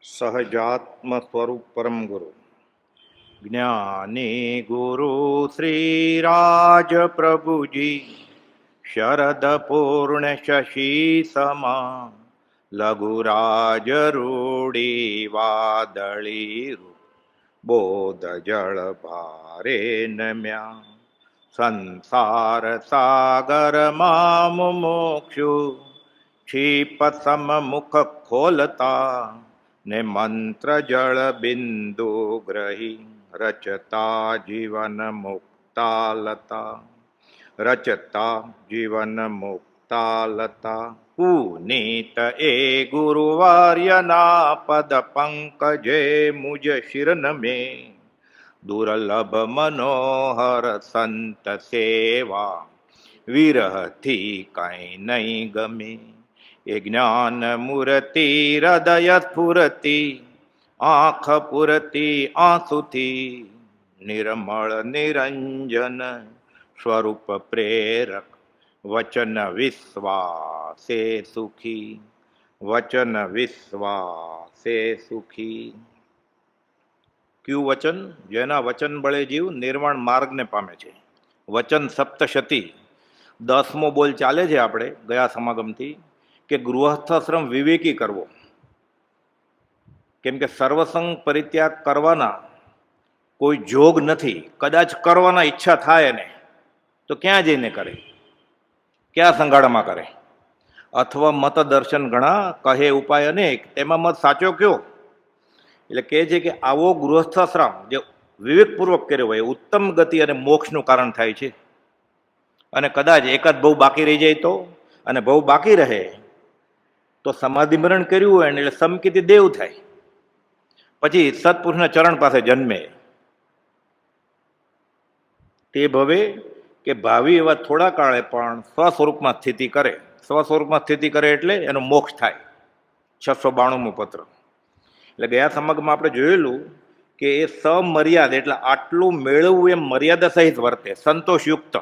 સહજાત્મ સ્વરૂપ પરમ ગુરુ જ્ઞાની ગુરુ શ્રી રાજ પ્રભુજી શરદ પૂર્ણ શશી સમા લઘુરાજ રૂડી વાદળી બોધ જળ ભારે નમ્યા સંસાર સાગર માં મુમુક્ષુ ક્ષિપ સમ મુખ ખોલતા ને મંત્ર જળ બિંદુ ગ્રહી રચતા જીવન મુક્તા લતા રચતા જીવન મુક્તા લતા પુનીત એ ગુરુવાર્યના પદ પંકજે મુજ શિરન મે દુર્લભ મનોહર સંત સેવા વિરહથી કઈ નહીં ગમે એ જ્ઞાન મૂર્તિ હૃદય સ્ફુરતિ આંખ પુરતી આંસુથી નિર્મળ નિરંજન સ્વરૂપ પ્રેરક વચન વિશ્વાસે સુખી વચન વિશ્વાસે સુખી. કયું વચન? જેના વચન બળે જીવ નિર્વાણ માર્ગને પામે છે. વચન સપ્તશતી 10મો બોલ ચાલે છે આપણે ગયા સમાગમથી કે ગૃહસ્થાશ્રમ વિવેકી કરવો. કેમ કે સર્વસંગ પરિત્યાગ કરવાના કોઈ જોગ નથી. કદાચ કરવાના ઈચ્છા થાય ને તો ક્યાં જઈને કરે? ક્યાં સંગાળામાં કરે? અથવા મત દર્શન ઘણા કહે ઉપાય અનેક તેમાં મત સાચો કયો? એટલે કહે છે કે આવો ગૃહસ્થાશ્રમ જે વિવેકપૂર્વક કર્યો હોય ઉત્તમ ગતિ અને મોક્ષનું કારણ થાય છે. અને કદાચ એકાદ બહુ બાકી રહી જાય તો, અને બહુ બાકી રહે તો સમાધિ મરણ કર્યું હોય ને એટલે સમકીતી દેવ થાય, પછી સત્પુરુષના ચરણ પાસે જન્મે. તે ભવે કે ભાવિ એવા થોડા કાળે પણ સ્વસ્વરૂપમાં સ્થિતિ કરે. સ્વસ્વરૂપમાં સ્થિતિ કરે એટલે એનો મોક્ષ થાય. 692મો પત્ર. એટલે ગયા સમગમાં આપણે જોયેલું કે એ સમર્યાદ એટલે આટલું મેળવવું એમ મર્યાદા સહિત વર્તે, સંતોષયુક્ત.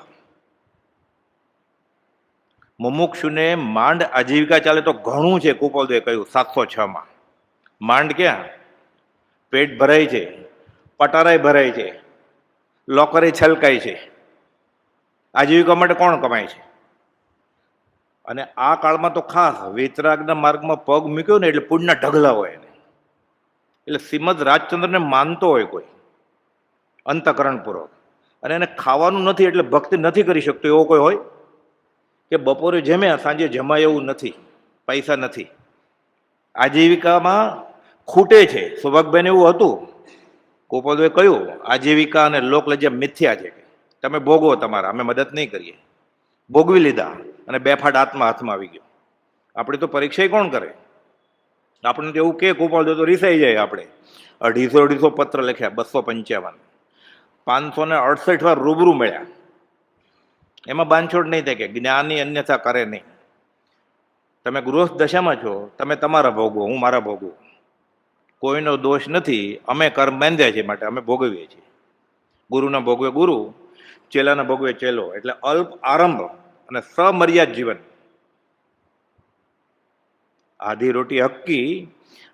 મુમુક્ષુને માંડ આજીવિકા ચાલે તો ઘણું છે. કુપોલદેવે કહ્યું 706માં. માંડ ક્યાં? પેટ ભરાય છે, પટારાય ભરાય છે, લોકરે છલકાય છે. આજીવિકા માટે કોણ કમાય છે? અને આ કાળમાં તો ખાસ વિતરાગના માર્ગમાં પગ મૂક્યો ને એટલે પુણ્યના ઢગલા હોય એને. એટલે શ્રીમદ રાજચંદ્રને માનતો હોય કોઈ અંતઃકરણપૂર્વક, અને એને ખાવાનું નથી એટલે ભક્તિ નથી કરી શકતો એવો કોઈ હોય કે બપોરે જમ્યા સાંજે જમાય એવું નથી, પૈસા નથી, આજીવિકામાં ખૂટે છે. સૌભાગભાઈને એવું હતું. ગોપાલભાઈ કહ્યું આજીવિકા અને લોકલજ્જા મિથ્યા છે, તમે ભોગવો તમારા, અમે મદદ નહીં કરીએ. ભોગવી લીધા અને બેફાટ આત્મા હાથમાં આવી ગયો. આપણે તો પરીક્ષા કોણ કરે? આપણને તો એવું કે ગોપાલદેવ તો રીસાઈ જાય. આપણે 250 પત્ર લખ્યા, 255, 568 વાર રૂબરૂ મળ્યા. એમાં બાંધછોડ નહીં થાય કે જ્ઞાની અન્યથા કરે નહીં. તમે ગૃહસ્થ દશામાં છો, તમે તમારા ભોગવો, હું મારા ભોગવું. કોઈનો દોષ નથી. અમે કર્મ બાંધ્યા છે માટે અમે ભોગવીએ છીએ. ગુરુના ભોગવે ગુરુ, ચેલાના ભોગવે ચેલો. એટલે અલ્પ આરંભ અને સમર્યાદ જીવન. આધી રોટી હક્કી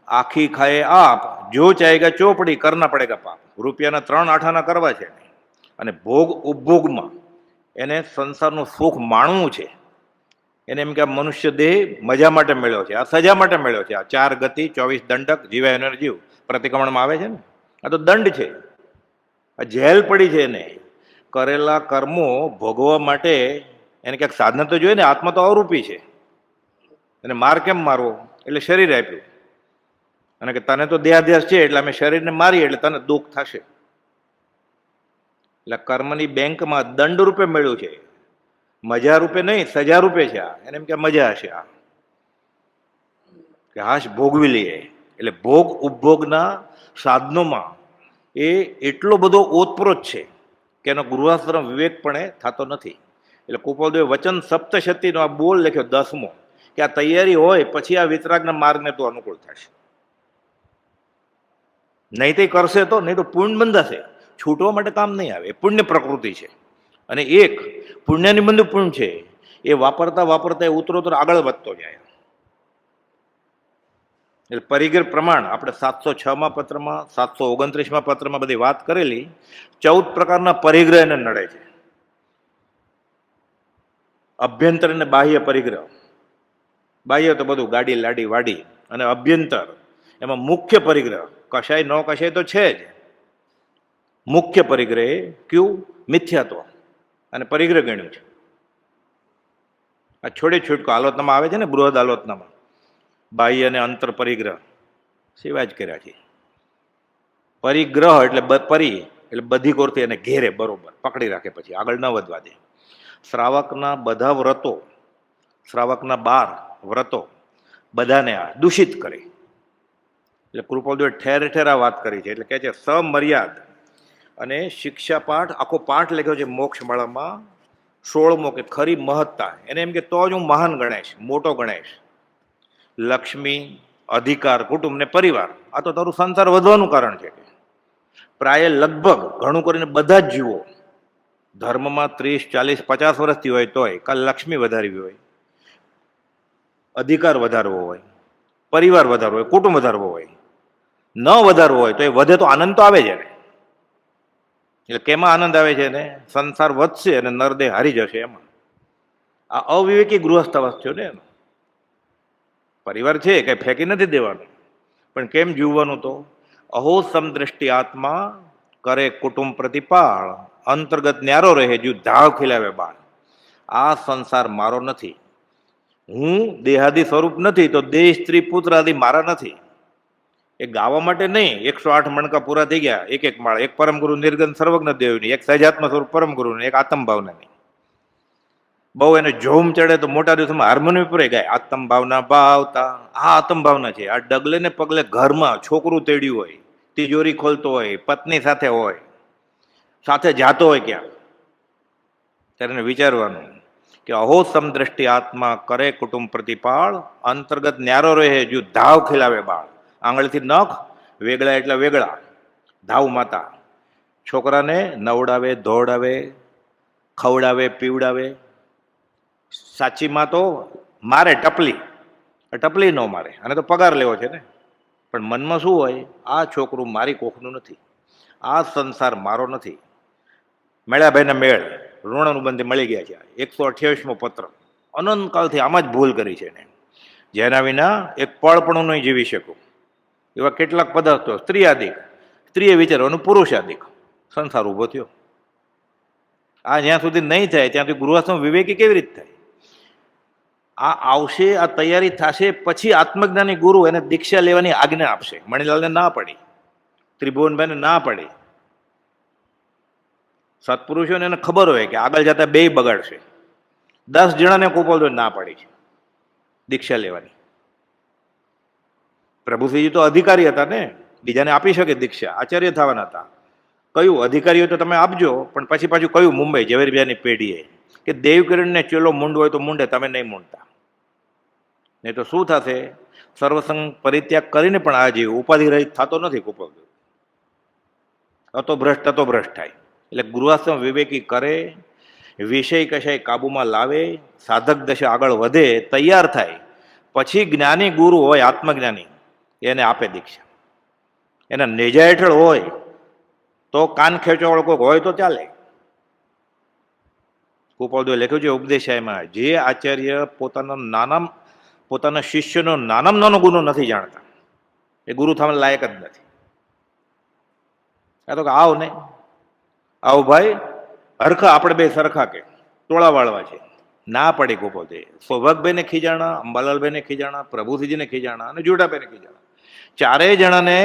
આખી ખાએ આપ, જો ચાહેગા ચોપડી કરના પડેગા પાપ. રૂપિયાના 3 આઠાના કરવા છે અને ભોગ ઉપભોગમાં એને સંસારનું સુખ માણવું છે. એને એમ કે આ મનુષ્ય દેહ મજા માટે મળ્યો છે, આ સજા માટે મળ્યો છે. આ 4 ગતિ 24 દંડક જીવાય એનો જીવ પ્રતિક્રમણમાં આવે છે ને, આ તો દંડ છે, આ જેલ પડી છે. એને કરેલા કર્મો ભોગવવા માટે એને ક્યાંક સાધન તો જોઈએ ને. આત્મા તો અવરૂપી છે, એને માર કેમ મારવો? એટલે શરીર આપ્યું, અને કે તને તો દેહાધ્યાસ છે એટલે અમે શરીરને મારીએ એટલે તને દુઃખ થશે. એટલે કર્મની બેંકમાં દંડ રૂપે મળ્યું છે, મજા રૂપે નહીં, સજા રૂપે છે. આ એને એમ કે મજા હશે, આ કે હાશ ભોગવી લઈએ. એટલે ભોગ ઉપભોગના સાધનોમાં એ એટલો બધો ઓતપ્રોત છે કે એનો ગૃહાશ્રમ વિવેકપણે થતો નથી. એટલે કુપોલદેવે વચન સપ્તશતીનો આ બોલ લખ્યો 10મો કે આ તૈયારી હોય પછી આ વિતરાગના માર્ગને તો અનુકૂળ થશે. નહીં તે કરશે તો, નહીં તો પુણ્ય બંધાશે. છૂટવા માટે કામ નહીં આવે. એ પુણ્ય પ્રકૃતિ છે. અને એક પુણ્યની બંધુ પુણ્ય છે, એ વાપરતા વાપરતા એ ઉત્તરોત્તર આગળ વધતો જાય. એટલે પરિગ્રહ પ્રમાણ આપણે 706માં પત્રમાં, 729માં પત્રમાં બધી વાત કરેલી. 14 પ્રકારના પરિગ્રહ એને નડે છે. અભ્યંતર અને બાહ્ય પરિગ્રહ. બાહ્ય તો બધું ગાડી લાડી વાડી, અને અભ્યંતર એમાં મુખ્ય પરિગ્રહ કશાય ન કશાય તો છે જ. મુખ્ય પરિગ્રહ કયું? મિથ્યાત્વ અને પરિગ્રહ ગણ્યું છે. આ છોડે છૂટકો આલોચનામાં આવે છે ને, બૃહદ આલોચનામાં બાહ્ય અને અંતર પરિગ્રહ સેવા જ કર્યા છે. પરિગ્રહ એટલે પરી એટલે બધી કોરથી એને ઘેરે બરોબર પકડી રાખે, પછી આગળ ન વધવા દે. શ્રાવકના બધા વ્રતો, શ્રાવકના 12 વ્રતો બધાને આ દૂષિત કરે. એટલે કૃપાલદેવે ઠેર ઠેર આ વાત કરી છે. એટલે કહે છે સમર્યાદ અને શિક્ષાપાઠ, આખો પાઠ લખ્યો છે મોક્ષમાળામાં 16મો, કે ખરી મહત્તા. એને એમ કે તો જ હું મહાન ગણાઈશ, મોટો ગણાઈશ. લક્ષ્મી, અધિકાર, કુટુંબ ને પરિવાર, આ તો તારું સંસાર વધવાનું કારણ છે. પ્રાય લગભગ ઘણું કરીને બધા જ જીવો ધર્મમાં 30, 40, 50 વર્ષથી હોય તોય કાલ લક્ષ્મી વધારવી હોય, અધિકાર વધારવો હોય, પરિવાર વધારવો હોય, કુટુંબ વધારવો હોય, ન વધારવો હોય તો એ વધે તો આનંદ તો આવે છે ને. એટલે કેમાં આનંદ આવે છે ને? સંસાર વધશે અને નરદેહ હારી જશે એમાં. આ અવિવેકી ગૃહસ્થાવસ્થ્યો ને. પરિવાર છે કઈ ફેંકી નથી દેવાનું, પણ કેમ જીવવાનું? તો અહો સમદ્રષ્ટિ આત્મા કરે કુટુંબ પ્રતિપાળ, અંતર્ગત ન્યારો રહે જો ધાવ ખીલાવે બાળ. આ સંસાર મારો નથી, હું દેહાદી સ્વરૂપ નથી, તો દેહ, સ્ત્રી, પુત્ર આદિ મારા નથી. એ ગાવા માટે નહીં. 108 મણકા પૂરા થઈ ગયા, એક માળ, એક પરમ ગુરુ નિર્ગન સર્વજ્ઞ દેવની, એક સહજાત્મ સ્વરૂપ પરમ ગુરુની, એક આત્મ ભાવનાની. બહુ એને જોમ ચડે તો મોટા દિવસમાં હાર્મોનિયમ પૂરે ગાય આત્મ ભાવના ભાવતા. આ આત્મ ભાવના છે. આ ડગલે ને પગલે ઘરમાં છોકરું તેડ્યું હોય, તિજોરી ખોલતો હોય, પત્ની સાથે હોય, સાથે જાતો હોય ક્યાં, ત્યારે એને વિચારવાનું કે અહો સમદ્રષ્ટિ આત્મા કરે કુટુંબ પ્રતિપાળ, અંતર્ગત ન્યારો રહે જો ધાવ ખીલાવે બાળ. આંગળીથી નખ વેગળા એટલે વેગળા, ધાવ માતા. છોકરાને નવડાવે, ધોવડાવે, ખવડાવે, પીવડાવે. સાચી માં તો મારે ટપલી, ટપલી ન મારે, અને તો પગાર લેવો છે ને. પણ મનમાં શું હોય? આ છોકરું મારી કોખનું નથી, આ સંસાર મારો નથી. મેળાભાઈના મેળ ઋણાનુબંધી મળી ગયા છે. 128મો પત્ર. અનંતકાળથી આમાં જ ભૂલ કરી છે એને. જેના વિના એક પળ પણ નહીં જીવી શકું એવા કેટલાક પદાર્થો. સ્ત્રી આદિક, સ્ત્રીએ વિચારવાનું પુરુષ આદિક, સંસાર ઉભો થયો. આ જ્યાં સુધી નહીં થાય ત્યાં સુધી ગૃહસ્થ વિવેકી કેવી રીતે થાય? આ આવશે, આ તૈયારી થશે, પછી આત્મજ્ઞાની ગુરુ એને દીક્ષા લેવાની આજ્ઞા આપશે. મણિલાલને ના પડી, ત્રિભુવનભાઈને ના પડી. સત્પુરુષોને એને ખબર હોય કે આગળ જતા બે બગાડશે. 10 જણાને કૃપાલદેવે ના પાડી છે દીક્ષા લેવાની. પ્રભુશ્રીજી તો અધિકારી હતા ને, બીજાને આપી શકે દીક્ષા, આચાર્ય થવાના હતા. કયું અધિકારીઓ તો તમે આપજો, પણ પછી પાછું કયું મુંબઈ ઝવેરબિયાની પેઢીએ કે દેવકિરણને ચેલો મૂંડ હોય તો મૂંડે, તમે નહીં મૂંડતા. નહીં તો શું થશે? સર્વસંગ પરિત્યાગ કરીને પણ આ જીવ ઉપાધિ રહિત થતો નથી. કૃપાલદેવ અતો ભ્રષ્ટ થાય. એટલે ગૃહસ્થ વિવેકી કરે, વિષય કશાય કાબુમાં લાવે, સાધક દશા આગળ વધે, તૈયાર થાય, પછી જ્ઞાની ગુરુ હોય, આત્મજ્ઞાની, એને આપે દીક્ષા. એના નેજા હેઠળ હોય તો કાન ખેંચવાવાળો કોઈક હોય તો ચાલે. કૃપાલદેવે લખ્યું છે ઉપદેશાયમાં, જે આચાર્ય પોતાના શિષ્યનો નાનામાં નાનો ગુનો નથી જાણતા, એ ગુરુ થવાના લાયક જ નથી. આ તો આવ નહીં, આવો ભાઈ, હરખા આપણે બે સરખા કે ટોળા વાળવા છે. ના પડી કૃપાલદેવ. સૌભાગભાઈને ખીજાણા, અંબાલાલભાઈને ખીજાણા, પ્રભુસિંહજીને ખીજાણા અને જોટાભાઈને ખીજાણા. ચારેય જણાને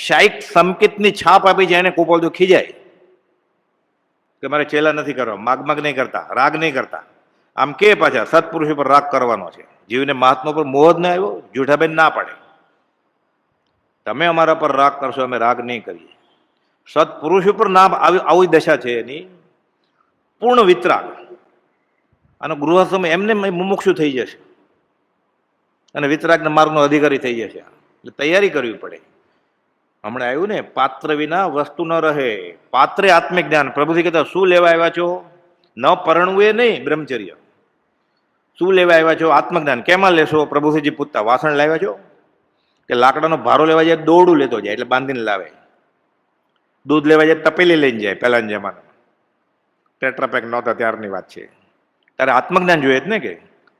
શાયિક સંકેતની છાપ આપી છે. એને કૃપાલદેવ ખીજાય કે મારે ચેલા નથી કરવા, માગ નહીં કરતા, રાગ નહીં કરતા. આમ કે પાછા સત્પુરુષ પર રાગ કરવાનો છે. જીવને મહાત્મા પર મોહ જ ના આવ્યો. જૂઠાબેન ના પાડે, તમે અમારા પર રાગ કરશો, અમે રાગ નહીં કરીએ. સત્પુરુષ ઉપર ના આવી દશા છે એની, પૂર્ણ વિતરાગ. અને ગૃહસ્થ એમને મુમુક્ષુ થઈ જશે અને વિતરાગના માર્ગનો અધિકારી થઈ જશે. એટલે તૈયારી કરવી પડે. હમણાં આવ્યું ને, પાત્ર વિના વસ્તુ ન રહે, પાત્રે આત્મિક જ્ઞાન. પ્રભુજી કહેતા શું લેવા આવ્યા છો? ન પરણવું એ નહીં, બ્રહ્મચર્ય. શું લેવા આવ્યા છો? આત્મજ્ઞાન. કેમાં લેશો? પ્રભુજી પૂછતા, વાસણ લાવ્યા છો? કે લાકડાનો ભારો લેવા જાય દોરડું લેતો જાય એટલે બાંધીને લાવે, દૂધ લેવા જાય તપેલી લઈને જાય પહેલાના જમાનામાં, ટેટ્રાપેક નહોતા ત્યારની વાત છે. ત્યારે આત્મજ્ઞાન જોઈએ જ ને કે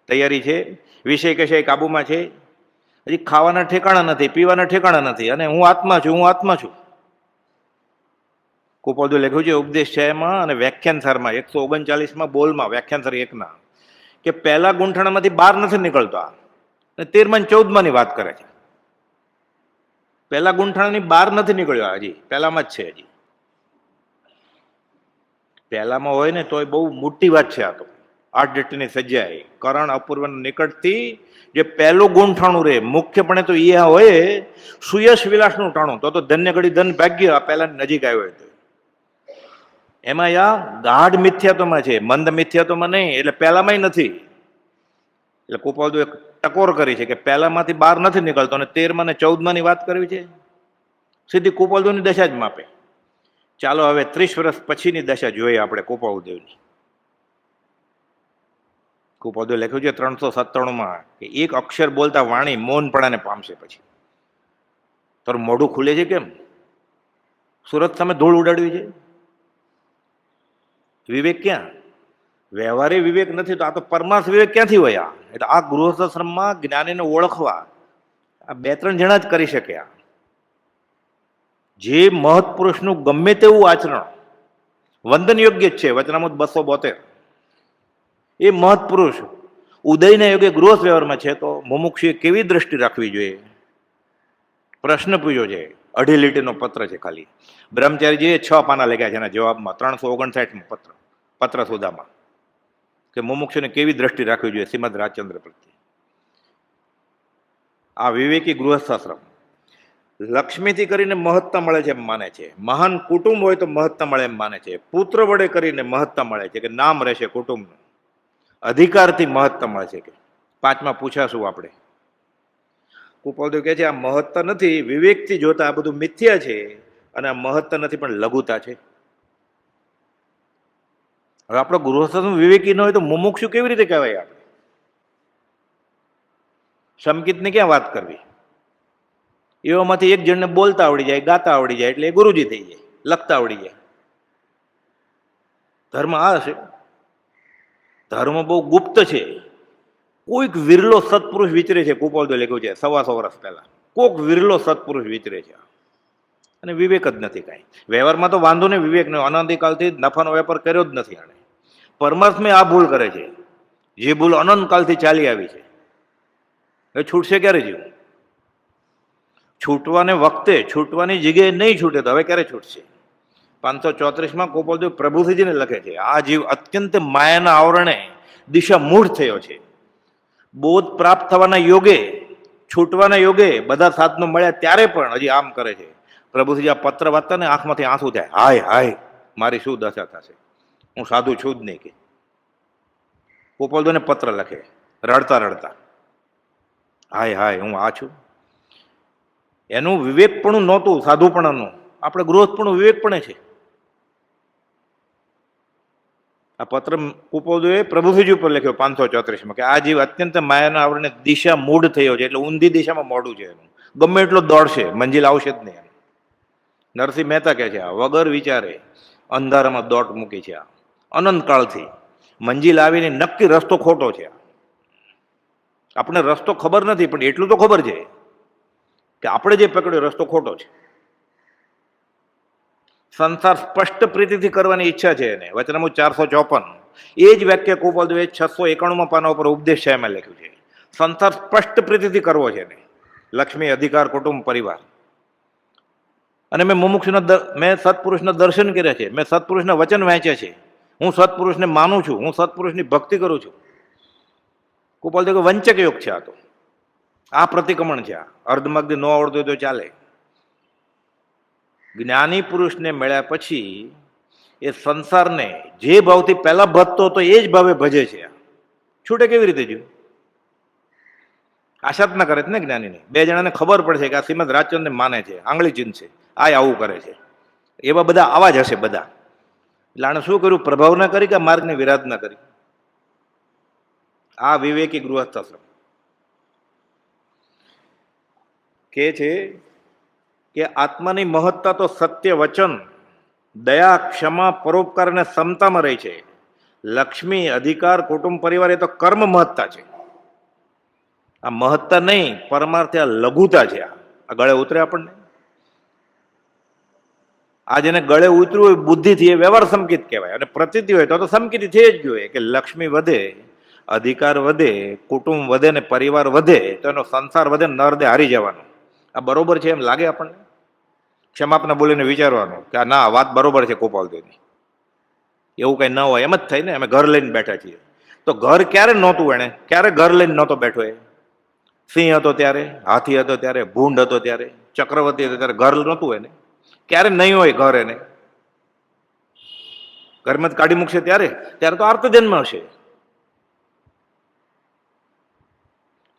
તૈયારી છે, વિષય કશે કાબુમાં છે, હજી ખાવાના ઠેકાણા નથી, પીવાના ઠેકાણા નથી, અને હું આત્મા છું, હું આત્મા છું. કુપોલદેવ લખ્યું છે ઉપદેશ છમાં અને વ્યાખ્યાન સારમાં 139માં બોલમાં વ્યાખ્યાન સર 1ના કે પહેલા ગુંઠણામાંથી બહાર નથી નીકળતા અને 13માં 14માં ની વાત કરે છે. પહેલા ગુંઠણાની બહાર નથી નીકળ્યો, હજી પહેલામાં જ છે. હજી પહેલામાં હોય ને તો એ બહુ મોટી વાત છે. આ તો 8 ડેટની સજ્જાએ કરણ અપૂર્વ નિકટથી જે પહેલું ગુંઠાણું રે મુખ્યપણે તો એ હોય સુયશ વિલાસનું ટાણું, તો ધન્ય ઘડી ધન ભાગ્ય આ પહેલાની નજીક આવ્યો હતો. એમાં આ ગાઢ મિથ્યાત્વમાં છે, મંદ મિથ્યાત્વમાં નહીં. એટલે પહેલામાં નથી. એટલે કુપોલદેવ એક ટકોર કરી છે કે પહેલામાંથી બહાર નથી નીકળતો, અને 13માં ને 14માં ની વાત કરવી છે. સીધી કુપોલદેવની દશા જ માપે. ચાલો હવે 30 વર્ષ પછીની દશા જોઈએ આપણે કુપોલદેવની. કુપોલદેવ લખ્યું છે 397માં કે એક અક્ષર બોલતા વાણી મૌનપણાને પામશે. પછી તારું મોઢું ખુલે છે કેમ? સુરત સામે ધૂળ ઉડાડવી છે? વિવેક ક્યાં? વ્યવહારે વિવેક નથી તો આ તો પરમાર્થ વિવેક ક્યાંથી હોય? એટલે આ ગૃહસ્થાશ્રમમાં જ્ઞાનીને ઓળખવા આ 2-3 જણા જ કરી શકે. જે મહત્પુરુષનું ગમે તેવું આચરણ વંદન યોગ્ય જ છે. વચનામૃત 272 એ મહત્પુરુષ ઉદયના યોગે ગૃહસ્થ વ્યવહારમાં છે તો મુમુક્ષુએ કેવી દ્રષ્ટિ રાખવી જોઈએ? પ્રશ્ન પૂછ્યો છે, 2.5 લીટીનો પત્ર છે ખાલી. બ્રહ્મચારીજીએ 6 પાના લખ્યા છે એના જવાબમાં, 359 પત્ર સુધામાં, કે મુમુક્ષુને કેવી દ્રષ્ટિ રાખવી જોઈએ શ્રીમદ રાજચંદ્ર પ્રત્યે. આ વિવેકી ગૃહસ્થાશ્રમ લક્ષ્મીથી કરીને મહત્તા મળે છે એમ માને છે, મહાન કુટુંબ હોય તો મહત્તા મળે એમ માને છે, પુત્ર વડે કરીને મહત્તા મળે છે કે નામ રહેશે કુટુંબનું, અધિકારથી મહત્તા મળે છે કે 5માં પૂછાશું આપણે. કુપોલદેવ કહે છે આ મહત્તા નથી, વિવેકથી જોતા આ બધું મિથ્યા છે, અને આ મહત્તા નથી પણ લઘુતા છે. હવે આપણો ગૃહસ્થ વિવેકી ન હોય તો મુમુક્ષુ કેવી રીતે કહેવાય? આપણે સમકિતને ક્યાં વાત કરવી? એવામાંથી એક જણને બોલતા આવડી જાય, ગાતા આવડી જાય એટલે એ ગુરુજી થઈ જાય, લખતા આવડી જાય. ધર્મ આ હશે. ધર્મ બહુ ગુપ્ત છે. કોઈક વિરલો સત્પુરુષ વિચરે છે. કુપોલદેવ લખ્યું છે 125 વર્ષ પહેલા, કોઈક વિરલો સત્પુરુષ વિચરે છે, અને વિવેક જ નથી કાંઈ. વ્યવહારમાં તો વાંધો નહીં, વિવેક નહીં, અનંતકાલથી નફાનો વેપાર કર્યો જ નથી આણે. પરમાર્થમાં આ ભૂલ કરે છે, જે ભૂલ અનંતકાલથી ચાલી આવી છે. એ છૂટશે ક્યારે? જીવ છૂટવાને વખતે, છૂટવાની જગ્યાએ નહીં છૂટે તો હવે ક્યારે છૂટશે? 534માં કુપોલદેવ પ્રભુજીને લખે છે આ જીવ અત્યંત માયાના આવરણે દિશા મૂઢ થયો છે. બોધ પ્રાપ્ત થવાના યોગે, છૂટવાના યોગે બધા સાધનો મળ્યા ત્યારે પણ હજી આમ કરે છે. પ્રભુજી આ પત્ર વાંચતા ને આંખમાંથી આંસુ થાય, હાય હાય મારી શું દશા થશે, હું સાધુ છું જ નહીં. કે કુપોલદેવને પત્ર લખે રડતા રડતા, હાય હાય હું આ છું. એનું વિવેકપણું નહોતું સાધુપણાનું, આપણે ગૃહસ્થપણું વિવેકપણે છે. આ પત્ર કુપોલદેવે પ્રભુજી ઉપર લખ્યો 534માં કે આ જીવ અત્યંત માયાના આવરણે દિશા મૂઢ થયો છે, એટલે ઊંધી દિશામાં મોડું છે એનું. ગમે એટલો દોડશે મંજિલ આવશે જ નહીં. નરસિંહ મહેતા કહે છે આ વગર વિચારે અંધારામાં દોટ મૂકી છે. આ અનંતકાળથી મંજિલ આવીને નક્કી રસ્તો ખોટો છે. આપણે રસ્તો ખબર નથી પણ એટલું તો ખબર છે કે આપણે જે પકડ્યો રસ્તો ખોટો છે. સંસાર સ્પષ્ટ પ્રીતિથી કરવાની ઈચ્છા છે એને. વચનામૃત 454 એ જ વાક્ય કુપોલદેવે 691માં પાના ઉપર ઉપદેશ શાયમાં લખ્યું છે. સંસાર સ્પષ્ટ પ્રીતિથી કરવો છે એને. લક્ષ્મી, અધિકાર, કુટુંબ, પરિવાર. અને મેં મેં સત્પુરુષના દર્શન કર્યા છે, મેં સત્પુરુષના વચન વાંચ્યા છે, હું સત્પુરુષને માનું છું, હું સત્પુરુષની ભક્તિ કરું છું. કુપોલદેવ વંચક યોગ છે આ તો. આ પ્રતિક્રમણ છે. આ અર્ધમાર્ગથી ન આવડતું હોય તો ચાલે. જ્ઞાની પુરુષને મળ્યા પછી એ સંસારને જે ભાવથી પહેલા ભજતો હતો એ જ ભાવે ભજે છે. છૂટે કેવી રીતે જીવ? આશા જ ના કરે ને જ્ઞાનીને. 2 જણાને ખબર પડશે કે આ શ્રીમદ રાજચંદ્રને માને છે, આંગળી ચીન છે, આ આવું કરે છે, એવા બધા આવા જ હશે બધા. એટલે આને શું કર્યું? પ્રભાવ ના કરી કે માર્ગને વિરાધ ના કરી. આ વિવેકી ગૃહસ્થાશ્રમ. કે છે કે આત્માની મહત્તા તો સત્ય વચન, દયા, ક્ષમા, પરોપકાર અને ક્ષમતામાં રહી છે. લક્ષ્મી, અધિકાર, કુટુંબ, પરિવાર એ તો કર્મ મહત્તા છે. આ મહત્તા નહીં, પરમાર્થે આ લઘુતા છે. આ ગળે ઉતરે આપણને. આ જેને ગળે ઉતર્યું હોય બુદ્ધિથી એ વ્યવહાર સંકિત કહેવાય, અને પ્રતિથી હોય તો સંકિત થઈ જ ગયું કે લક્ષ્મી વધે, અધિકાર વધે, કુટુંબ વધે ને પરિવાર વધે તો એનો સંસાર વધે, નરદે હારી જવાનો. આ બરોબર છે એમ લાગે આપણને? ક્ષમાપના બોલીને વિચારવાનું કે આ ના વાત બરોબર છે ગોપાલદેવની. એવું કઈ ન હોય એમ જ થાય ને. અમે ઘર લઈને બેઠા છીએ તો ઘર ક્યારે નહોતું, એને ક્યારે ઘર લઈને નહોતો બેઠો? એ સિંહ હતો ત્યારે, હાથી હતો ત્યારે, ભૂંડ હતો ત્યારે, ચક્રવર્તી હતો ત્યારે ઘર નહોતું એને. ક્યારે નહીં હોય ઘર એને? ઘરમાં કાઢી મૂકશે ત્યારે ત્યારે તો આર્ત જન્મ હશે.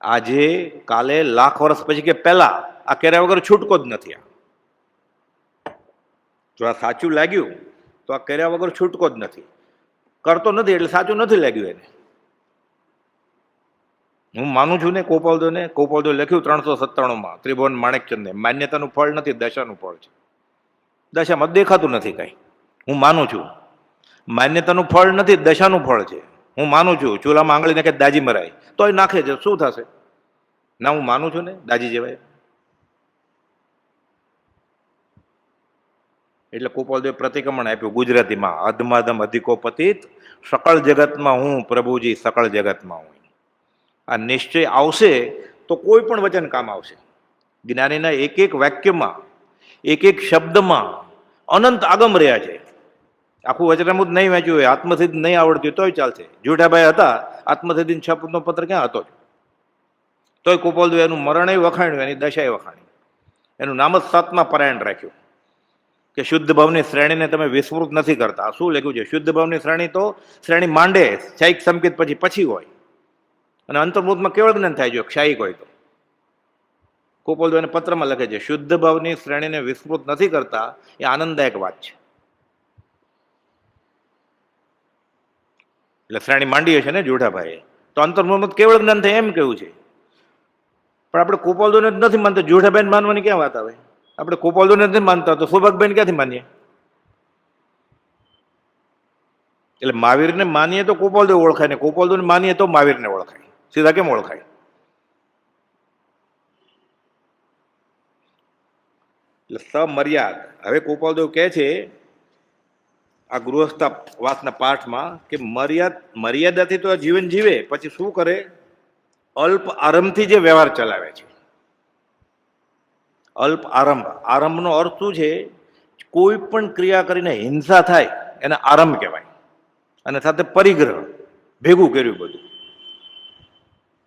આજે કાલે લાખ વર્ષ પછી કે પહેલા આ કર્યા વગર છૂટકો જ નથી. જો આ સાચું લાગ્યું તો આ કર્યા વગર છૂટકો જ નથી. કરતો નથી એટલે સાચું નથી લાગ્યું એને. હું માનું છું ને ગોપાલદેવને. ગોપાલદેવ લખ્યું 397 ત્રિભુવન માણેકચંદને, માન્યતાનું ફળ નથી, દશાનું ફળ છે. દશામાં દેખાતું નથી કઈ. હું માનું છું માન્યતાનું ફળ નથી, દશાનું ફળ છે. હું માનું છું ચૂલામાં આંગળી નાખે દાજી મરાય તોય નાખે છે, શું થશે? ના, હું માનું છું ને દાજી જેવાય. એટલે ગોપાલદેવ પ્રતિક્રમણ આપ્યું ગુજરાતીમાં, અધમાધમ અધિકો પતિત, સકળ જગતમાં હું પ્રભુજી, સકળ જગતમાં હું. આ નિશ્ચય આવશે તો કોઈ પણ વચન કામ આવશે. જ્ઞાનીના એક એક વાક્યમાં, એક એક શબ્દમાં અનંત આગમ રહ્યા છે. આખું વચનામૃત નહીં વાંચ્યું હોય, આત્મસિદ્ધ નહીં આવડતી હોય તોય ચાલશે. જુઠાભાઈ હતા, આત્મસિદ્ધિ શપથનો પત્ર ક્યાં હતો? તોય ગોપાલદેવ એનું મરણય વખાણ્યું, એની દશાએ વખાણી. એનું નામ જ 7મા પરાયણ રાખ્યું કે શુદ્ધ ભાવની શ્રેણીને તમે વિસ્મૃત નથી કરતા. શું લખ્યું છે? શુદ્ધ ભાવની શ્રેણી તો શ્રેણી માંડે શાયિક સંકેત પછી હોય, અને અંતર્મૃતમાં કેવળ જ્ઞાન થાય જો ક્ષાયિક હોય તો. ગોપાલદેવ એને પત્રમાં લખે છે શુદ્ધ ભાવની શ્રેણીને વિસ્મૃત નથી કરતા. એ આનંદદાયક વાત છે. એટલે શ્રેણી માંડી હશે ને જુઠાભાઈ, તો અંતર્મુખ કેવળ જ્ઞાન થાય એમ કેવું છે. પણ આપણે ગોપાલદેવને જ નથી માનતા, જુઠાભાઈને માનવાની ક્યાં વાત આવે? આપણે ગોપાલદેવને નથી માનતા તો સૌભાગભાઈને ક્યાંથી માનીએ? એટલે મહાવીરને માનીએ તો ગોપાલદેવ ઓળખાય, ને ગોપાલદેવને માનીએ તો મહાવીરને ઓળખાય. સીધા કેમ ઓળખાય? એટલે સમર્યાદ. હવે ગોપાલદેવ કહે છે આ ગૃહસ્થ વાસના પાઠમાં કે મર્યાદાથી તો આ જીવન જીવે, પછી શું કરે? અલ્પ આરંભથી જે વ્યવહાર ચલાવે છે. અલ્પ આરંભ. આરંભનો અર્થ શું છે? કોઈ પણ ક્રિયા કરીને હિંસા થાય એને આરંભ કહેવાય. અને સાથે પરિગ્રહ ભેગું કર્યું બધું,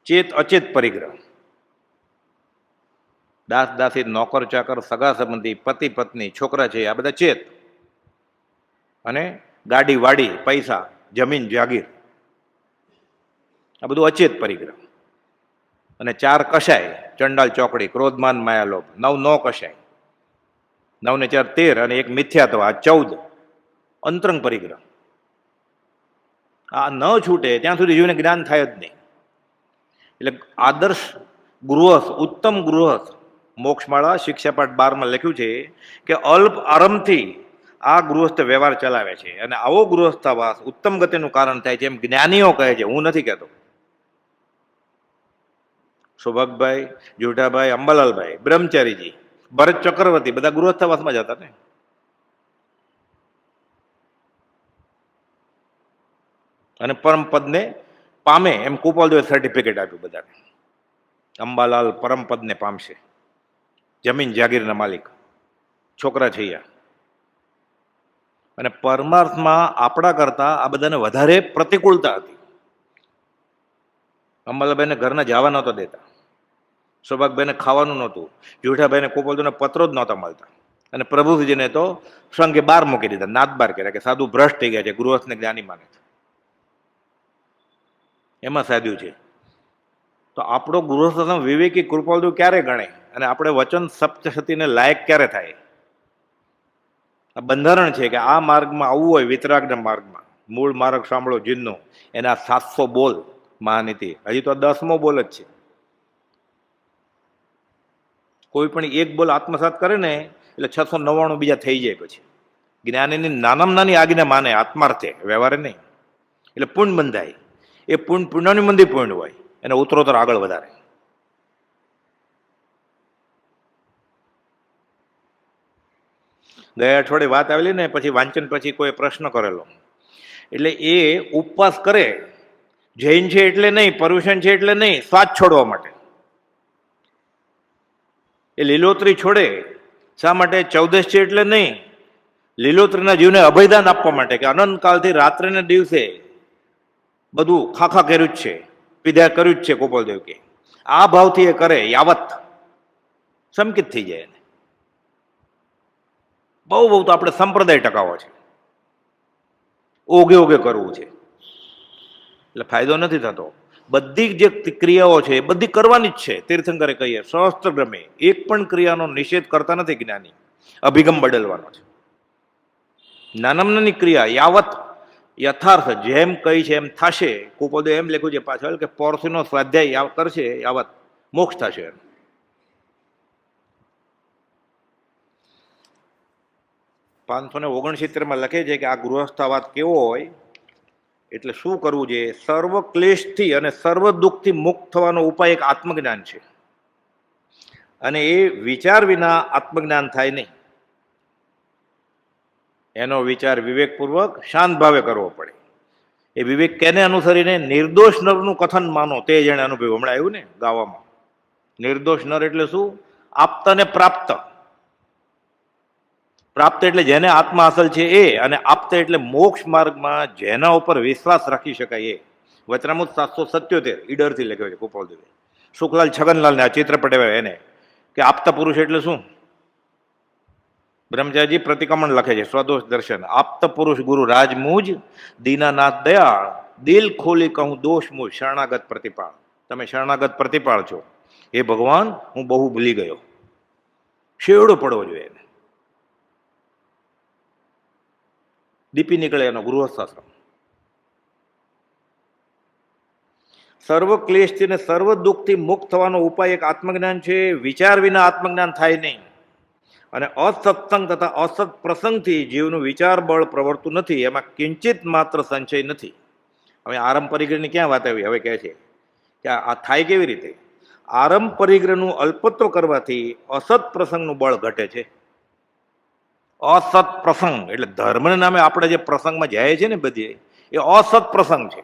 ચેત અચેત પરિગ્રહ. દાસ દાસી, નોકર ચાકર, સગા સંબંધી, પતિ પત્ની, છોકરા છે, આ બધા ચેત. અને ગાડી વાડી, પૈસા, જમીન જાગીર, આ બધું અચેત પરિગ્રહ. અને 4 કશાય: ચંડાલ ચોકડી, ક્રોધમાન માયાલોભ. 9 નો કશાય. 9 ને 4 13, અને 1 મિથ્યાત્વ, આ 14 અંતરંગ પરિગ્રહ. આ ન છૂટે ત્યાં સુધી જીવને જ્ઞાન થાય જ નહીં. એટલે આદર્શ ગૃહસ્થ, ઉત્તમ ગૃહસ્થ, મોક્ષમાળા શિક્ષાપાઠ 12માં લખ્યું છે કે અલ્પ આરંભથી આ ગૃહસ્થ વ્યવહાર ચલાવે છે. અને આવો ગૃહસ્થાવાસ ઉત્તમ ગતિનું કારણ થાય છે એમ જ્ઞાનીઓ કહે છે, હું નથી કહેતો. સૌભાગભાઈ, જુઠાભાઈ, અંબાલાલભાઈ, બ્રહ્મચારીજી, ભરત ચક્રવર્તી બધા ગૃહસ્થાવાસમાં જ હતા ને. અને પરમ પદને પામે એમ ગોપાલદેવે સર્ટિફિકેટ આપ્યું બધાને. અંબાલાલ પરમ પદને પામશે, જમીન જાગીરના માલિક, છોકરા છૈયા. અને પરમાર્થમાં આપણા કરતા આ બધાને વધારે પ્રતિકૂળતા હતી. અંબાલાભાઈને ઘરના જવા નહોતા દેતા, સૌભાગભાઈને ખાવાનું નહોતું, જુઠાભાઈને ગોપાલદેવને પત્રો જ નહોતા મળતા. અને પ્રભુજીને તો સંઘે બહાર મૂકી દીધા, નાદ બાર કર્યા કે સાધુ ભ્રષ્ટ થઈ ગયા છે, ગૃહસ્થને જ્ઞાની માને છે. એમાં સાધ્યું છે. તો આપણો ગૃહસ્થ વિવેકી કૃપાલદેવ ક્યારે ગણે? અને આપણે વચન સપ્તશતીને લાયક ક્યારે થાય? આ બંધારણ છે કે આ માર્ગમાં આવવું હોય, વિતરાગના માર્ગમાં, મૂળ માર્ગ સાંભળો જીનનો, એના 700 બોલ મહાનીતિ. હજી તો 10મો બોલ જ છે. કોઈ પણ એક બોલ આત્મસાત કરે ને એટલે 699 બીજા થઈ જાય. પછી જ્ઞાનીની નાનામાં નાની આજ્ઞા માને આત્માર્થે, વ્યવહારે નહીં. એટલે પુણ્ય બંધાય. એ પુણ્યની મંદી પુણ્ય હોય, એને ઉત્તરોત્તર આગળ વધારે. ગયા અઠવાડિયે વાત આવેલી ને, પછી વાંચન પછી કોઈ પ્રશ્ન કરેલો. એટલે એ ઉપવાસ કરે, જૈન છે એટલે નહીં, પર્યુષણ છે એટલે નહીં, સ્વાદ છોડવા માટે. એ લીલોતરી છોડે શા માટે? 14 છે એટલે નહીં, લીલોતરીના જીવને અભયદાન આપવા માટે, કે અનંતકાળથી રાત્રે ને દિવસે બધું ખાખા કર્યું જ છે, પીધા કર્યું જ છે. ગોપાલદેવ કે આ ભાવથી એ કરે, યાવત સંકિત થઈ જાય. બહુ બહુ તો આપણે સંપ્રદાય ટકાવો છે, ઓગે ઓગે કરવું છે, એટલે ફાયદો નથી થતો. બધી જે ક્રિયાઓ છે એ બધી કરવાની જ છે. તીર્થંકરે કહીએ સહસ્ત્ર ગમે, એક પણ ક્રિયાનો નિષેધ કરતા નથી જ્ઞાની. અભિગમ બદલવાનો છે. નાનામાં નાની ક્રિયા યાવત યથાર્થ જેમ કહી છે એમ થશે. કુપોદે એમ લખ્યું છે પાછળ કે પોરસીનો સ્વાધ્યાય કરશે યાવત મોક્ષ થશે. 569 લખે છે કે આ ગૃહસ્થાવાદ કેવો હોય, એટલે શું કરવું જોઈએ? સર્વ ક્લેશથી અને સર્વ દુઃખથી મુક્ત થવાનો ઉપાય એક આત્મજ્ઞાન છે, અને એ વિચાર વિના આત્મજ્ઞાન થાય નહીં. એનો વિચાર વિવેકપૂર્વક શાંત ભાવે કરવો પડે. એ વિવેક કેને અનુસરીને? નિર્દોષ નરનું કથન માનો, તે જેને અનુભવ. હમણાં આવ્યું ને ગાવામાં, નિર્દોષ નર એટલે શું? આપ્ત ને પ્રાપ્ત. પ્રાપ્ત એટલે જેને આત્મા હાંસલ છે એ, અને આપ્ત એટલે મોક્ષ માર્ગમાં જેના ઉપર વિશ્વાસ રાખી શકાય એ. વચનામૃત 777 ઈડરથી લખ્યો છે ગોપાલદેવે. સુખલાલ છગનલાલને આ ચિત્રપટ એને કે આપ્ત પુરુષ એટલે શું? બ્રહ્મચારીજી પ્રતિક્રમણ લખે છે સ્વદોષ દર્શન. આપ્ત પુરુષ ગુરુ રાજમુજ, દીનાનાથ દયાળ, દિલ ખોલી કહું દોષ મુજ, શરણાગત પ્રતિપાળ. તમે શરણાગત પ્રતિપાળ છો. હે ભગવાન, હું બહુ ભૂલી ગયો. શેવડો પડવો જોઈએ. દીપી નીકળે એનો ગૃહસ્થાશ્રમ. સર્વ ક્લેશથી ને સર્વ દુઃખથી મુક્ત થવાનો ઉપાય એક આત્મજ્ઞાન છે. વિચાર વિના આત્મજ્ઞાન થાય નહીં. અને અસત્સંગ તથા અસત પ્રસંગથી જીવનું વિચાર બળ પ્રવર્તું નથી. એમાં કિંચિત માત્ર સંશય નથી. હવે આરંભ પરિગ્રહની ક્યાં વાત આવી? હવે કહે છે કે આ થાય કેવી રીતે? આરંભ પરિગ્રહનું અલ્પત્વ કરવાથી અસત પ્રસંગનું બળ ઘટે છે. અસત પ્રસંગ એટલે ધર્મના નામે આપણે જે પ્રસંગમાં જાય છે ને બધી, એ અસત પ્રસંગ છે.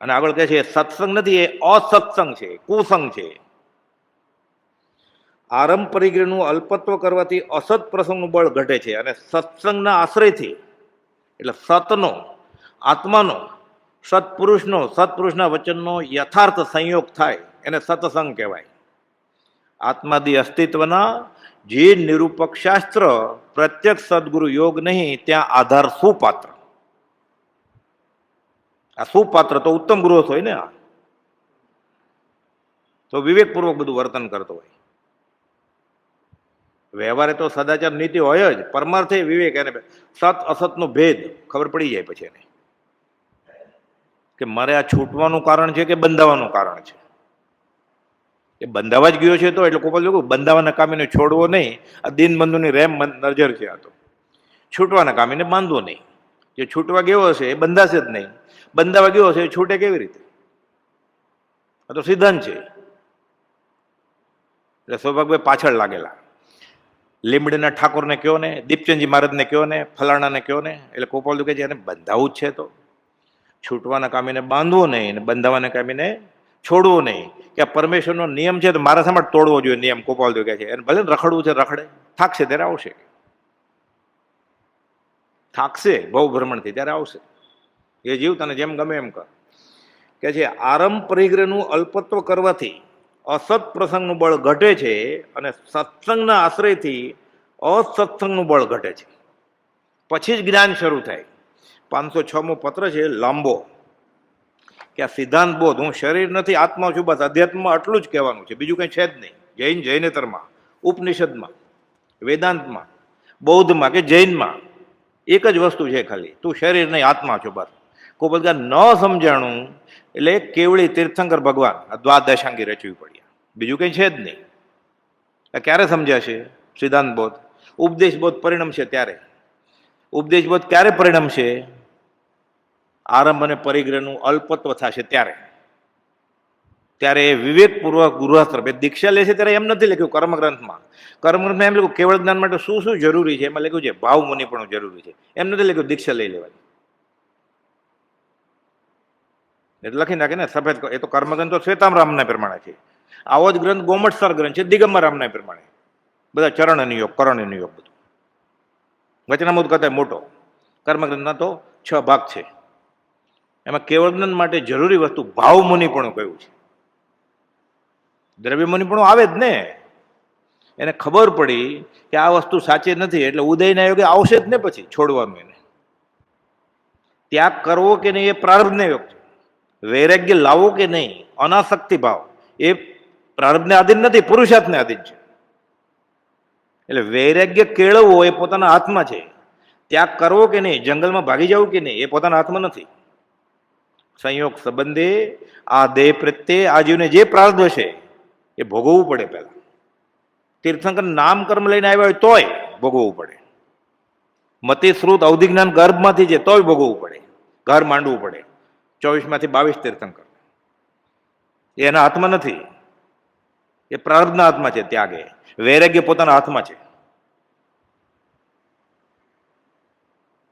અને આગળ કહે છે સત્સંગ નથી, એ અસત્સંગ છે, કુસંગ છે. આરંભ પરિગ્રહનું અલ્પત્વ કરવાથી અસત પ્રસંગનું બળ ઘટે છે, અને સત્સંગના આશ્રયથી એટલે સતનો, આત્માનો, સત્પુરુષના વચનનો યથાર્થ સંયોગ થાય, એને સત્સંગ કહેવાય. આત્માદી અસ્તિત્વના જે નિરૂપક શાસ્ત્ર પ્રત્યક્ષ સદગુરુ યોગ નહીં, ત્યાં આધાર સુપાત્ર. આ સુપાત્ર તો ઉત્તમ ગૃહસ્થ હોય ને, આ તો વિવેકપૂર્વક બધું વર્તન કરતો હોય. વ્યવહારે તો સદાચાર નીતિ હોય જ, પરમાર્થે વિવેક. એને સત અસતનો ભેદ ખબર પડી જાય પછી એને, કે મારે આ છૂટવાનું કારણ છે કે બંધાવાનું કારણ છે. એ બંધાવા જ ગયો છે તો એટલે કોઈ બંધાવાના કામીને છોડવો નહીં. આ દીનબંધુની રેમ નજર છે. આ તો છૂટવાના કામીને બાંધવો નહીં. જે છૂટવા ગયો હશે એ બંધાશે જ નહીં. બંધાવા ગયો હશે એ છૂટે કેવી રીતે? આ તો સિદ્ધાંત છે. એટલે સૌભાગભાઈ પાછળ લાગેલા. લીમડીના ઠાકોરને કહો ને, દીપચંદજી મહારાજને કહો ને, ફલાણાને કહો ને, એટલે ગોપાલ કે છે એને બંધાવું જ છે. તો છૂટવાના કામીને બાંધવો નહીં, ને બંધાવાના કામીને છોડવો નહીં. કે આ પરમેશ્વરનો નિયમ છે તો મારા સામે તોડવો જોઈએ નિયમ. ગોપાલ કહે છે એને ભલે રખડવું છે રખડે, થાકશે ત્યારે આવશે, થાકશે બહુ ભ્રમણથી ત્યારે આવશે. એ જીવ તને જેમ ગમે એમ કર. કે છે આરંભ પરિગ્રહનું અલ્પત્વ કરવાથી અસત પ્રસંગનું બળ ઘટે છે, અને સત્સંગના આશ્રયથી અસત્સંગનું બળ ઘટે છે. પછી જ જ્ઞાન શરૂ થાય. 506મો પત્ર છે લાંબો, કે આ સિદ્ધાંત બોધ, હું શરીર નથી આત્મા છું, બસ અધ્યાત્મમાં આટલું જ કહેવાનું છે, બીજું કંઈ છે જ નહીં. જૈનેતરમાં, ઉપનિષદમાં, વેદાંતમાં, બૌદ્ધમાં કે જૈનમાં એક જ વસ્તુ છે ખાલી, તું શરીર નહીં આત્મા છો બસ. કોઈ બધા ન સમજાણું એટલે કેવળી તીર્થંકર ભગવાન આ દ્વાદશાંગી રચવી પડી. બીજું કંઈ છે જ નહીં. આ ક્યારે સમજાશે સિદ્ધાંત બોધ? ઉપદેશ બોધ પરિણમશે ત્યારે. ઉપદેશ બોધ ક્યારે પરિણમશે? આરંભ અને પરિગ્રહનું અલ્પત્વ થશે ત્યારે. ત્યારે એ વિવેકપૂર્વક ગૃહસ્થ દીક્ષા લે છે ત્યારે એમ નથી લખ્યું કર્મગ્રંથમાં. કર્મગ્રંથમાં એમ લખ્યું કેવળ જ્ઞાન માટે શું શું જરૂરી છે એમાં લખ્યું છે ભાવ મુનિ પણ જરૂરી છે. એમ નથી લખ્યું દીક્ષા લઈ લેવાની. એટલે લખી નાખે ને સફેદ. એ તો કર્મગ્રંથ તો શ્વેતામરામના પ્રમાણે છે. આવો જ ગ્રંથ ગોમટસર ગ્રંથ છે દિગંબરામના પ્રમાણે. બધા ચરણ નિયોગ કરણ નિયોગ બધું. વચનામૃત કરતા મોટો. કર્મગ્રંથના તો 6 ભાગ છે. એમાં કેવળ જ્ઞાન માટે જરૂરી વસ્તુ ભાવ મુનિ પણ કહ્યું છે. દ્રવ્ય મુનિ પણ આવે જ ને. એને ખબર પડી કે આ વસ્તુ સાચી નથી એટલે ઉદયના યોગે આવશે જ ને પછી છોડવાનું. એને ત્યાગ કરવો કે નહીં એ પ્રારબ્ધને યોગ છે. વૈરાગ્ય લાવવો કે નહીં અનાસક્તિ ભાવ એ પ્રારબ્ધને આધીન નથી, પુરુષાર્થને આધીન છે. એટલે વૈરાગ્ય કેળવવો એ પોતાના હાથમાં છે. ત્યાગ કરવો કે નહીં, જંગલમાં ભાગી જવું કે નહીં એ પોતાના હાથમાં નથી. સંયોગ સંબંધે આ દેહ પ્રત્યે આ જીવને જે પ્રારબ્ધ છે એ ભોગવવું પડે. પહેલા તીર્થંકર નામ કર્મ લઈને આવ્યા હોય તોય ભોગવવું પડે. મતિ શ્રુત અવધિ જ્ઞાન ગર્ભમાંથી છે તોય ભોગવવું પડે. ઘર માંડવું પડે. 24માંથી 22 તીર્થંકર એના હાથમાં નથી. એ પ્રારબ્ધના હાથમાં છે. ત્યાગે વૈરાગ્ય પોતાના હાથમાં છે.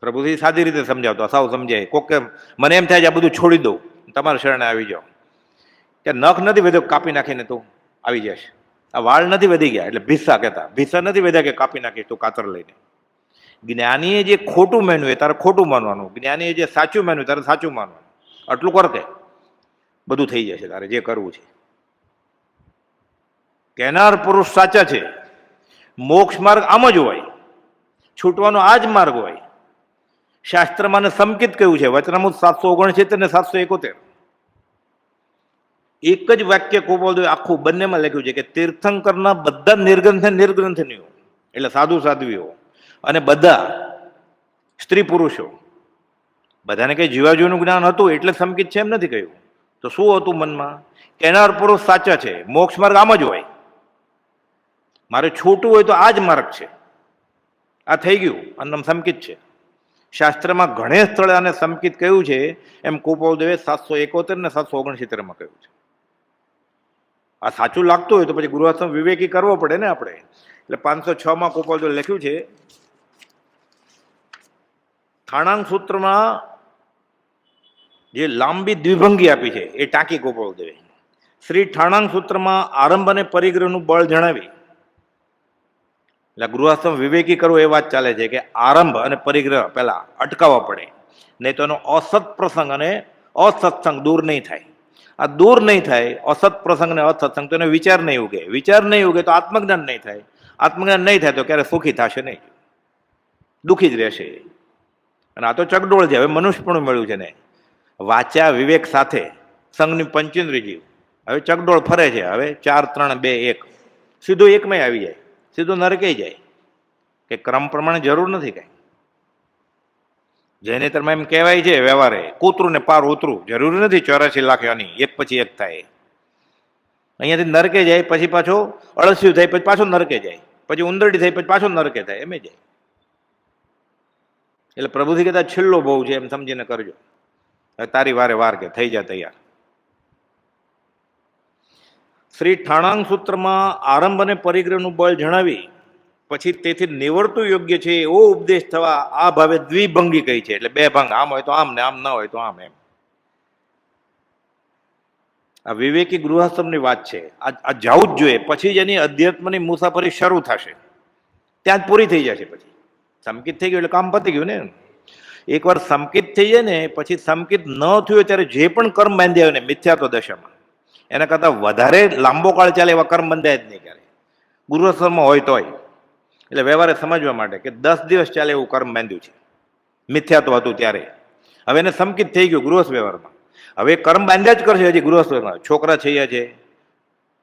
પ્રભુજી સાદી રીતે સમજાવતો, સાવ સમજાય. કોક મને એમ થાય છે આ બધું છોડી દઉં, તમારા શરણે આવી જાઓ. કે નખ નથી વધ્યો કાપી નાખીને તું આવી જશે. આ વાળ નથી વધી ગયા એટલે ભીસા કહેતા. ભીસા નથી વધ્યા કે કાપી નાખીશ તું કાતર લઈને. જ્ઞાનીએ જે ખોટું માન્યું એ તારે ખોટું માનવાનું. જ્ઞાનીએ જે સાચું માન્યું તારે સાચું માનવાનું. આટલું કરતે બધું થઈ જશે તારે જે કરવું છે. કહેનાર પુરુષ સાચા છે. મોક્ષ માર્ગ આમ જ હોય. છૂટવાનો આ જ માર્ગ હોય. શાસ્ત્રમાં ને સંકિત કહ્યું છે. વચનામૃત 769 ને 771. એક જ વાક્ય ગોપાલદેવે આખું બંનેમાં લખ્યું છે કે તીર્થંકરના બધા નિર્ગ્રંથનીઓ એટલે સાધુ સાધ્વીઓ અને બધા સ્ત્રી પુરુષો બધાને કઈ જીવાજીવનું જ્ઞાન હતું એટલે સંકિત છે એમ નથી કહ્યું. તો શું હતું મનમાં? કહેનાર પુરુષ સાચા છે. મોક્ષ માર્ગ આમ જ હોય. મારે છૂટવું હોય તો આ જ માર્ગ છે. આ થઈ ગયું આનું નામ સંકિત છે. શાસ્ત્રમાં ઘણે સ્થળે આને સંકિત કહ્યું છે. એમ ગોપાલદેવે 771 ને 769 કહ્યું છે. આ સાચું લાગતું હોય તો પછી ગૃહસ્થ વિવેકી કરવો પડે ને આપણે. એટલે 506 ગોપાલદેવે લખ્યું છે. થાણાંગ સૂત્રમાં જે લાંબી દ્વિભંગી આપી છે એ ટાંકી ગોપાલદેવે. શ્રી ઠાણાંગ સૂત્રમાં આરંભ અને પરિગ્રહનું બળ જણાવી. એટલે ગૃહસ્થ વિવેકી કરવો એ વાત ચાલે છે કે આરંભ અને પરિગ્રહ પહેલા અટકાવવા પડે, નહીં તો એનો અસત પ્રસંગ અને અસત્સંગ દૂર નહીં થાય. આ દૂર નહીં થાય અસત પ્રસંગ અને અસત્સંગ તો એનો વિચાર નહીં ઉગે. વિચાર નહીં ઉગે તો આત્મજ્ઞાન નહીં થાય. આત્મજ્ઞાન નહીં થાય તો ક્યારે સુખી થશે નહીં, દુઃખી જ રહેશે. અને આ તો ચકડોળ છે. હવે મનુષ્ય પણ મળ્યું છે ને. વાચા વિવેક સાથે સંઘની પંચેન્દ્રિય જીવ હવે ચકડોળ ફરે છે. હવે 4, 3, 2, 1 સીધો એકમાં આવી જાય. સીધો નરકે જાય. કે ક્રમ પ્રમાણે જરૂર નથી કઈ. જૈનેતરમાં એમ કહેવાય છે વ્યવહારે કૂતરું ને પાર ઉતરું જરૂરી નથી 84 લાખ આની એક પછી એક થાય. અહીંયાથી નરકે જાય પછી પાછો અળસિયું થાય પછી પાછો નરકે જાય, પછી ઉંદરડી થાય પછી પાછો નરકે થાય, એમ જાય. એટલે પ્રભુથી કહેતા છેલ્લો બહુ છે એમ સમજીને કરજો. તારી વારે વાર કે થઈ જાય તૈયાર. શ્રી ઠાણાંગ સૂત્રમાં આરંભ અને પરિગ્રહનું બળ જણાવી પછી તેથી નિવર્તું યોગ્ય છે એવો ઉપદેશ થવા આ ભાવે દ્વિભંગી કહી છે. એટલે 2 ભંગ, આમ હોય તો આમ ને આમ ના હોય તો આમ. એમ આ વિવેકી ગૃહસ્થની વાત છે. આ જવું જ જોઈએ. પછી જ એની અધ્યાત્મની મુસાફરી શરૂ થશે. ત્યાં જ પૂરી થઈ જશે. પછી સંકિત થઈ ગયું એટલે કામ પતી ગયું ને. એકવાર સંકિત થઈ જાય ને પછી સંકિત ન થયું ત્યારે જે પણ કર્મ બાંધ્યા હોય ને મિથ્યાત્વ દશામાં એના કરતાં વધારે લાંબો કાળ ચાલે એવા કર્મ બંધાય જ નહીં ક્યારે ગૃહસ્થમાં હોય તોય. એટલે વ્યવહારે સમજવા માટે કે 10 દિવસ ચાલે એવું કર્મ બાંધ્યું છે. મિથ્યાત્વ હતું ત્યારે. હવે એને સંકિત થઈ ગયું ગૃહસ્થ વ્યવહારમાં. હવે કર્મ બાંધ્યા જ કરશે હજી ગૃહસ્થ વ્યવહારમાં. છોકરા થયા છે,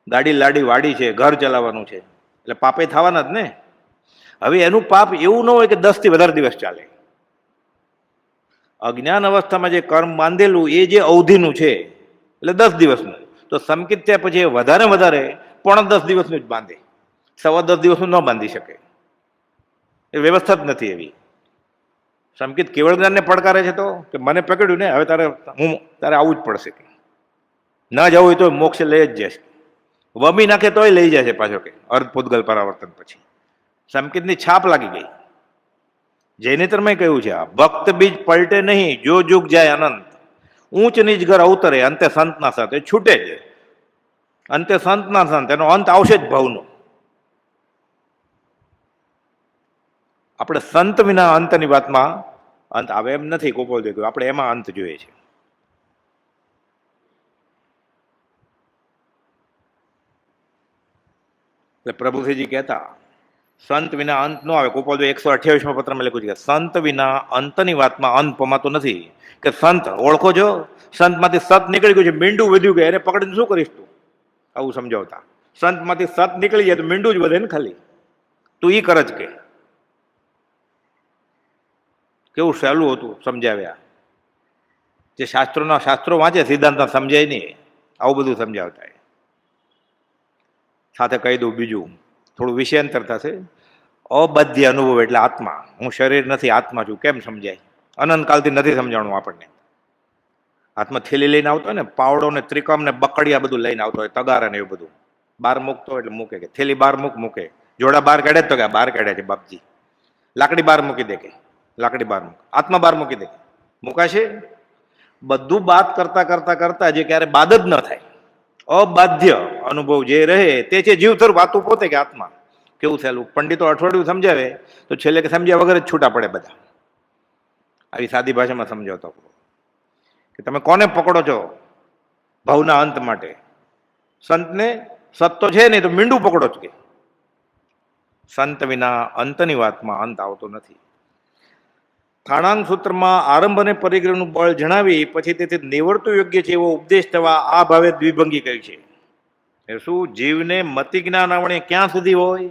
ગાડી લાડી વાડી છે, ઘર ચલાવવાનું છે, એટલે પાપે થવાના જ ને. હવે એનું પાપ એવું ન હોય કે 10 થી વધારે દિવસ ચાલે. અજ્ઞાન અવસ્થામાં જે કર્મ બાંધેલું એ જે અવધિનું છે એટલે 10 દિવસનું. તો સંકિત થયા પછી વધારે વધારે પોણા 10 દિવસનું જ બાંધે, 10.25 દિવસનું ન બાંધી શકે. એ વ્યવસ્થા જ નથી એવી. સંકિત કેવળ જ્ઞાનને પડકારે છે તો કે મને પકડ્યું ને, હવે તારે આવવું જ પડશે. કે ન જવું હોય તો મોક્ષ લઈ જ જશે. વમી નાખે તોય લઈ જાય છે પાછો, કે અર્ધ પૂતગલ પરાવર્તન પછી સંકિતની છાપ લાગી ગઈ. જૈનેતરમાં કહ્યું છે, આ ભક્ત બીજ પલટે નહીં, જો જુગ જાય અનંત, ઊંચ નીચ ઘર અવતરે, અંતે સંતના સંત. એ છૂટે જ, અંતે સંતના સંત, એનો અંત આવશે જ ભવનો. આપણે સંત વિના અંતની વાતમાં અંત આવે એમ નથી. ગોપાલ દેવ, આપણે એમાં અંત જોઈએ છે. એટલે પ્રભુજીજી કહેતા સંત વિના અંત ન આવે. ગોપાલ 128માં પત્રમાં લખ્યું છે કે સંત વિના અંતની વાતમાં અંત પમાતો નથી. કે સંત ઓળખો છો, સંતમાંથી સત નીકળી ગયું છે, મીંડું વધ્યું ગયું, એને પકડીને શું કરીશ તું? આવું સમજાવતા. સંતમાંથી સત નીકળી જાય તો મીંડું જ વધે ને ખાલી. તું ઈ કર જ કે. કેવું સહેલું હતું સમજાવ્યા. જે શાસ્ત્રો વાંચે સિદ્ધાંત સમજાય નહીં, આવું બધું સમજાવતા. સાથે કહી દઉં બીજું, થોડું વિષયાંતર થશે. અબાધ્ય અનુભવ એટલે આત્મા. હું શરીર નથી, આત્મા છું. કેમ સમજાય? અનંતકાલથી નથી સમજાણું આપણને. આત્મા થેલી લઈને આવતો હોય ને, પાવડો ને ત્રિકમ ને બકડિયા બધું લઈને આવતો હોય, તગારા ને એવું બધું. બહાર મૂકતો એટલે મૂકે કે થેલી બહાર મૂકે. જોડા બહાર કાઢે તો કે બહાર કાઢ્યા છે બાપજી. લાકડી બહાર મૂકી દે, કે લાકડી બહાર મૂકે. આત્મા બહાર મૂકી દે, મૂકાશે? બધું બાદ કરતા કરતા કરતા જે ક્યારે બાદ જ ન થાય, અબાધ્ય અનુભવ જે રહે તે છે જીવ સ્વરૂપ. વાતું પોતે કે આત્મા. કેવું થયેલું? પંડિતો અઠવાડિયું સમજાવે તો છેલ્લે કે સમજ્યા વગર જ છૂટા પડે બધા. આવી સાદી ભાષામાં સમજાવતો કે તમે કોને પકડો છો ભાવના અંત માટે? સંતને. સત તો છે નહીં તો મીંડું પકડો છો. કે સંત વિના અંતની વાતમાં અંત આવતો નથી. થાણાંગ સૂત્રમાં આરંભ અને પરિગ્રહનું બળ જણાવી પછી તેથી નિવર્તું યોગ્ય છે એવો ઉપદેશ થવા આ ભાવે દ્વિભંગી કહ્યું છે. એ શું? જીવને મતિ જ્ઞાન આવરણે ક્યાં સુધી હોય?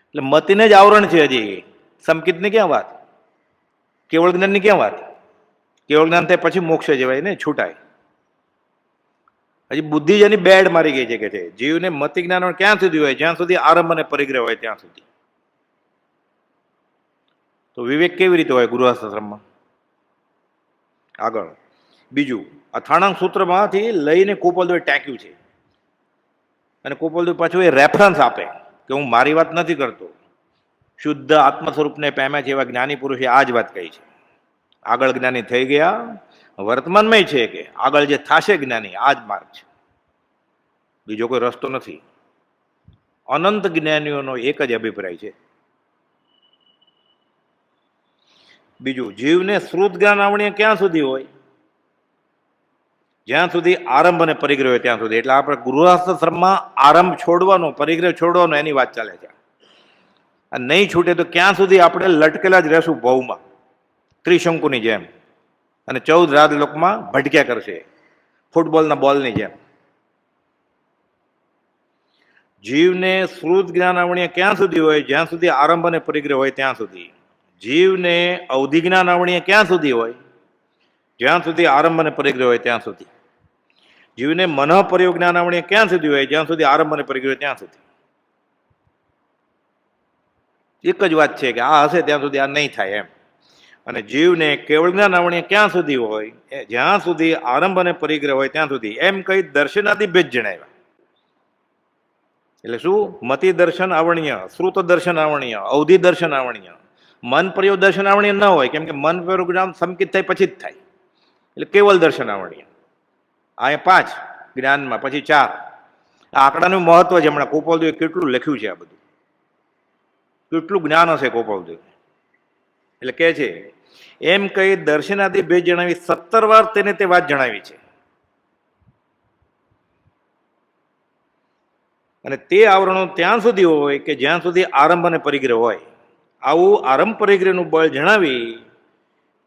એટલે મતિને જ આવરણ છે હજી. સંકિતની ક્યાં વાત? કેવળ જ્ઞાનની ક્યાં વાત? કેવળ જ્ઞાન થાય પછી મોક્ષ જવાય ને, છૂટાય. હજી બુદ્ધિ જ એની બેડ મારી ગઈ છે કે છે જીવને મતિ જ્ઞાન ક્યાં સુધી હોય? જ્યાં સુધી આરંભ અને પરિગ્રહ હોય ત્યાં સુધી. તો વિવેક કેવી રીતે હોય ગૃહસ્થાશ્રમમાં? આગળ બીજું, અથાણાંગ સૂત્રમાંથી લઈને કુપોલદેવે ટાંક્યું છે. અને કુપોલદેવ પાછું એ રેફરન્સ આપે કે હું મારી વાત નથી કરતો, શુદ્ધ આત્મ સ્વરૂપને પામ્યા છે એવા જ્ઞાની પુરુષે આ જ વાત કહી છે. આગળ જ્ઞાની થઈ ગયા, વર્તમાનમાં છે કે આગળ જે થશે જ્ઞાની, આ જ માર્ગ છે, બીજો કોઈ રસ્તો નથી. અનંત જ્ઞાનીઓનો એક જ અભિપ્રાય છે. બીજું, જીવને શ્રુત જ્ઞાન આવણીય ક્યાં સુધી હોય? જ્યાં સુધી આરંભ અને પરિગ્રહ હોય ત્યાં સુધી. એટલે આપણે ગૃહસ્થાશ્રમમાં આરંભ છોડવાનો, પરિગ્રહ છોડવાનો, એની વાત ચાલે છે. અને નહીં છૂટે તો ક્યાં સુધી આપણે લટકેલા જ રહેશું ભવમાં, ત્રિશંકુની જેમ, અને 14 રાજલોકમાં ભટક્યા કરશે ફૂટબોલના બોલની જેમ. જીવને શ્રુત જ્ઞાન આવણીય ક્યાં સુધી હોય? જ્યાં સુધી આરંભ અને પરિગ્રહ હોય ત્યાં સુધી. જીવને અવધિ જ્ઞાન આવણીય ક્યાં સુધી હોય? જ્યાં સુધી આરંભ અને પરિગ્રહ હોય ત્યાં સુધી. જીવને મનઃ પ્રયોગ જ્ઞાન આવણીય ક્યાં સુધી હોય? જ્યાં સુધી આરંભ અને પરિગ્રહ ત્યાં સુધી. એક જ વાત છે કે આ હશે ત્યાં સુધી આ નહીં થાય એમ. અને જીવને કેવળ જ્ઞાન આવણીય ક્યાં સુધી હોય? જ્યાં સુધી આરંભ અને પરિગ્રહ હોય ત્યાં સુધી. એમ કઈ દર્શનાદિ ભેદ જણાવ્યા. એટલે શું? મતિ દર્શન આવણીય, શ્રુત દર્શન આવણીય, અવધિ દર્શન આવણીય, મન પ્રયોગ દર્શન આવણીય ન હોય, કેમ કે મન પ્રયોગ જ્ઞાન સંકિત થાય પછી જ થાય. એટલે કેવલ દર્શન આવણીય. આ 5 જ્ઞાનમાં, પછી 4. આ આંકડાનું મહત્વ છે. હમણાં કુપોલદેવે કેટલું લખ્યું છે આ બધું, કેટલું જ્ઞાન હશે કુપોલદેવ. એટલે કે છે એમ કઈ દર્શનાદિ ભેદ જણાવી 17 વાર તેને તે વાત જણાવી છે. અને તે આવરણો ત્યાં સુધી હોય કે જ્યાં સુધી આરંભ અને પરિગ્રહ હોય. આવું આરંભ પરિગ્રહનું બળ જણાવી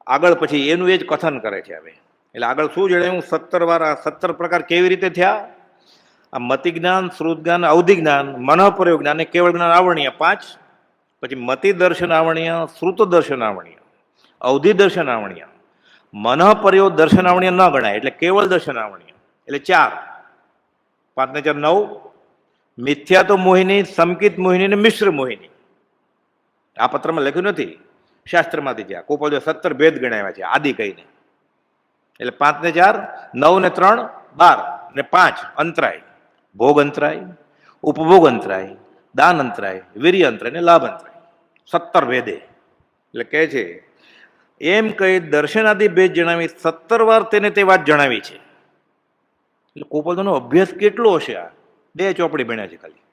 આગળ પછી એનું એ જ કથન કરે છે. હવે એટલે આગળ શું જણાવ્યું? 17 વાર. આ 17 પ્રકાર કેવી રીતે થયા? આ મતિ જ્ઞાન, શ્રુત જ્ઞાન, અવધિ જ્ઞાન, મનઃ પ્રયોગ જ્ઞાન અને કેવળ જ્ઞાન આવરણીય 5. પછી મતિ દર્શન આવણીય, શ્રુત દર્શન આવણીય, અવધિ દર્શન આવણીય, મનઃ પ્રયોગ દર્શન આવણીય ન ગણાય, એટલે કેવળ દર્શન આવણીય. એટલે 4. 5 ને 4 9. મિથ્યા તો મોહિની, સંકિત મોહિની ને મિશ્ર મોહિની. આ પત્રમાં લખ્યું નથી, શાસ્ત્રમાંથી છે. કુપોલદેવ 17 ભેદ ગણાવ્યા છે આદિ કહીને. એટલે 5 ને 4, 9 ને 3, 12 ને 5 અંતરાય. ભોગ અંતરાય, ઉપભોગ અંતરાય, દાન અંતરાય, વીર્ય અંતરાય ને લાભ અંતરાય. 17 ભેદે. એટલે કહે છે એમ કહી દર્શનાદિ ભેદ જણાવી 17 વાર તેને તે વાત જણાવી છે. એટલે કુપોલદેવનો અભ્યાસ કેટલો હશે? આ 2 ચોપડી ભણ્યા છે ખાલી.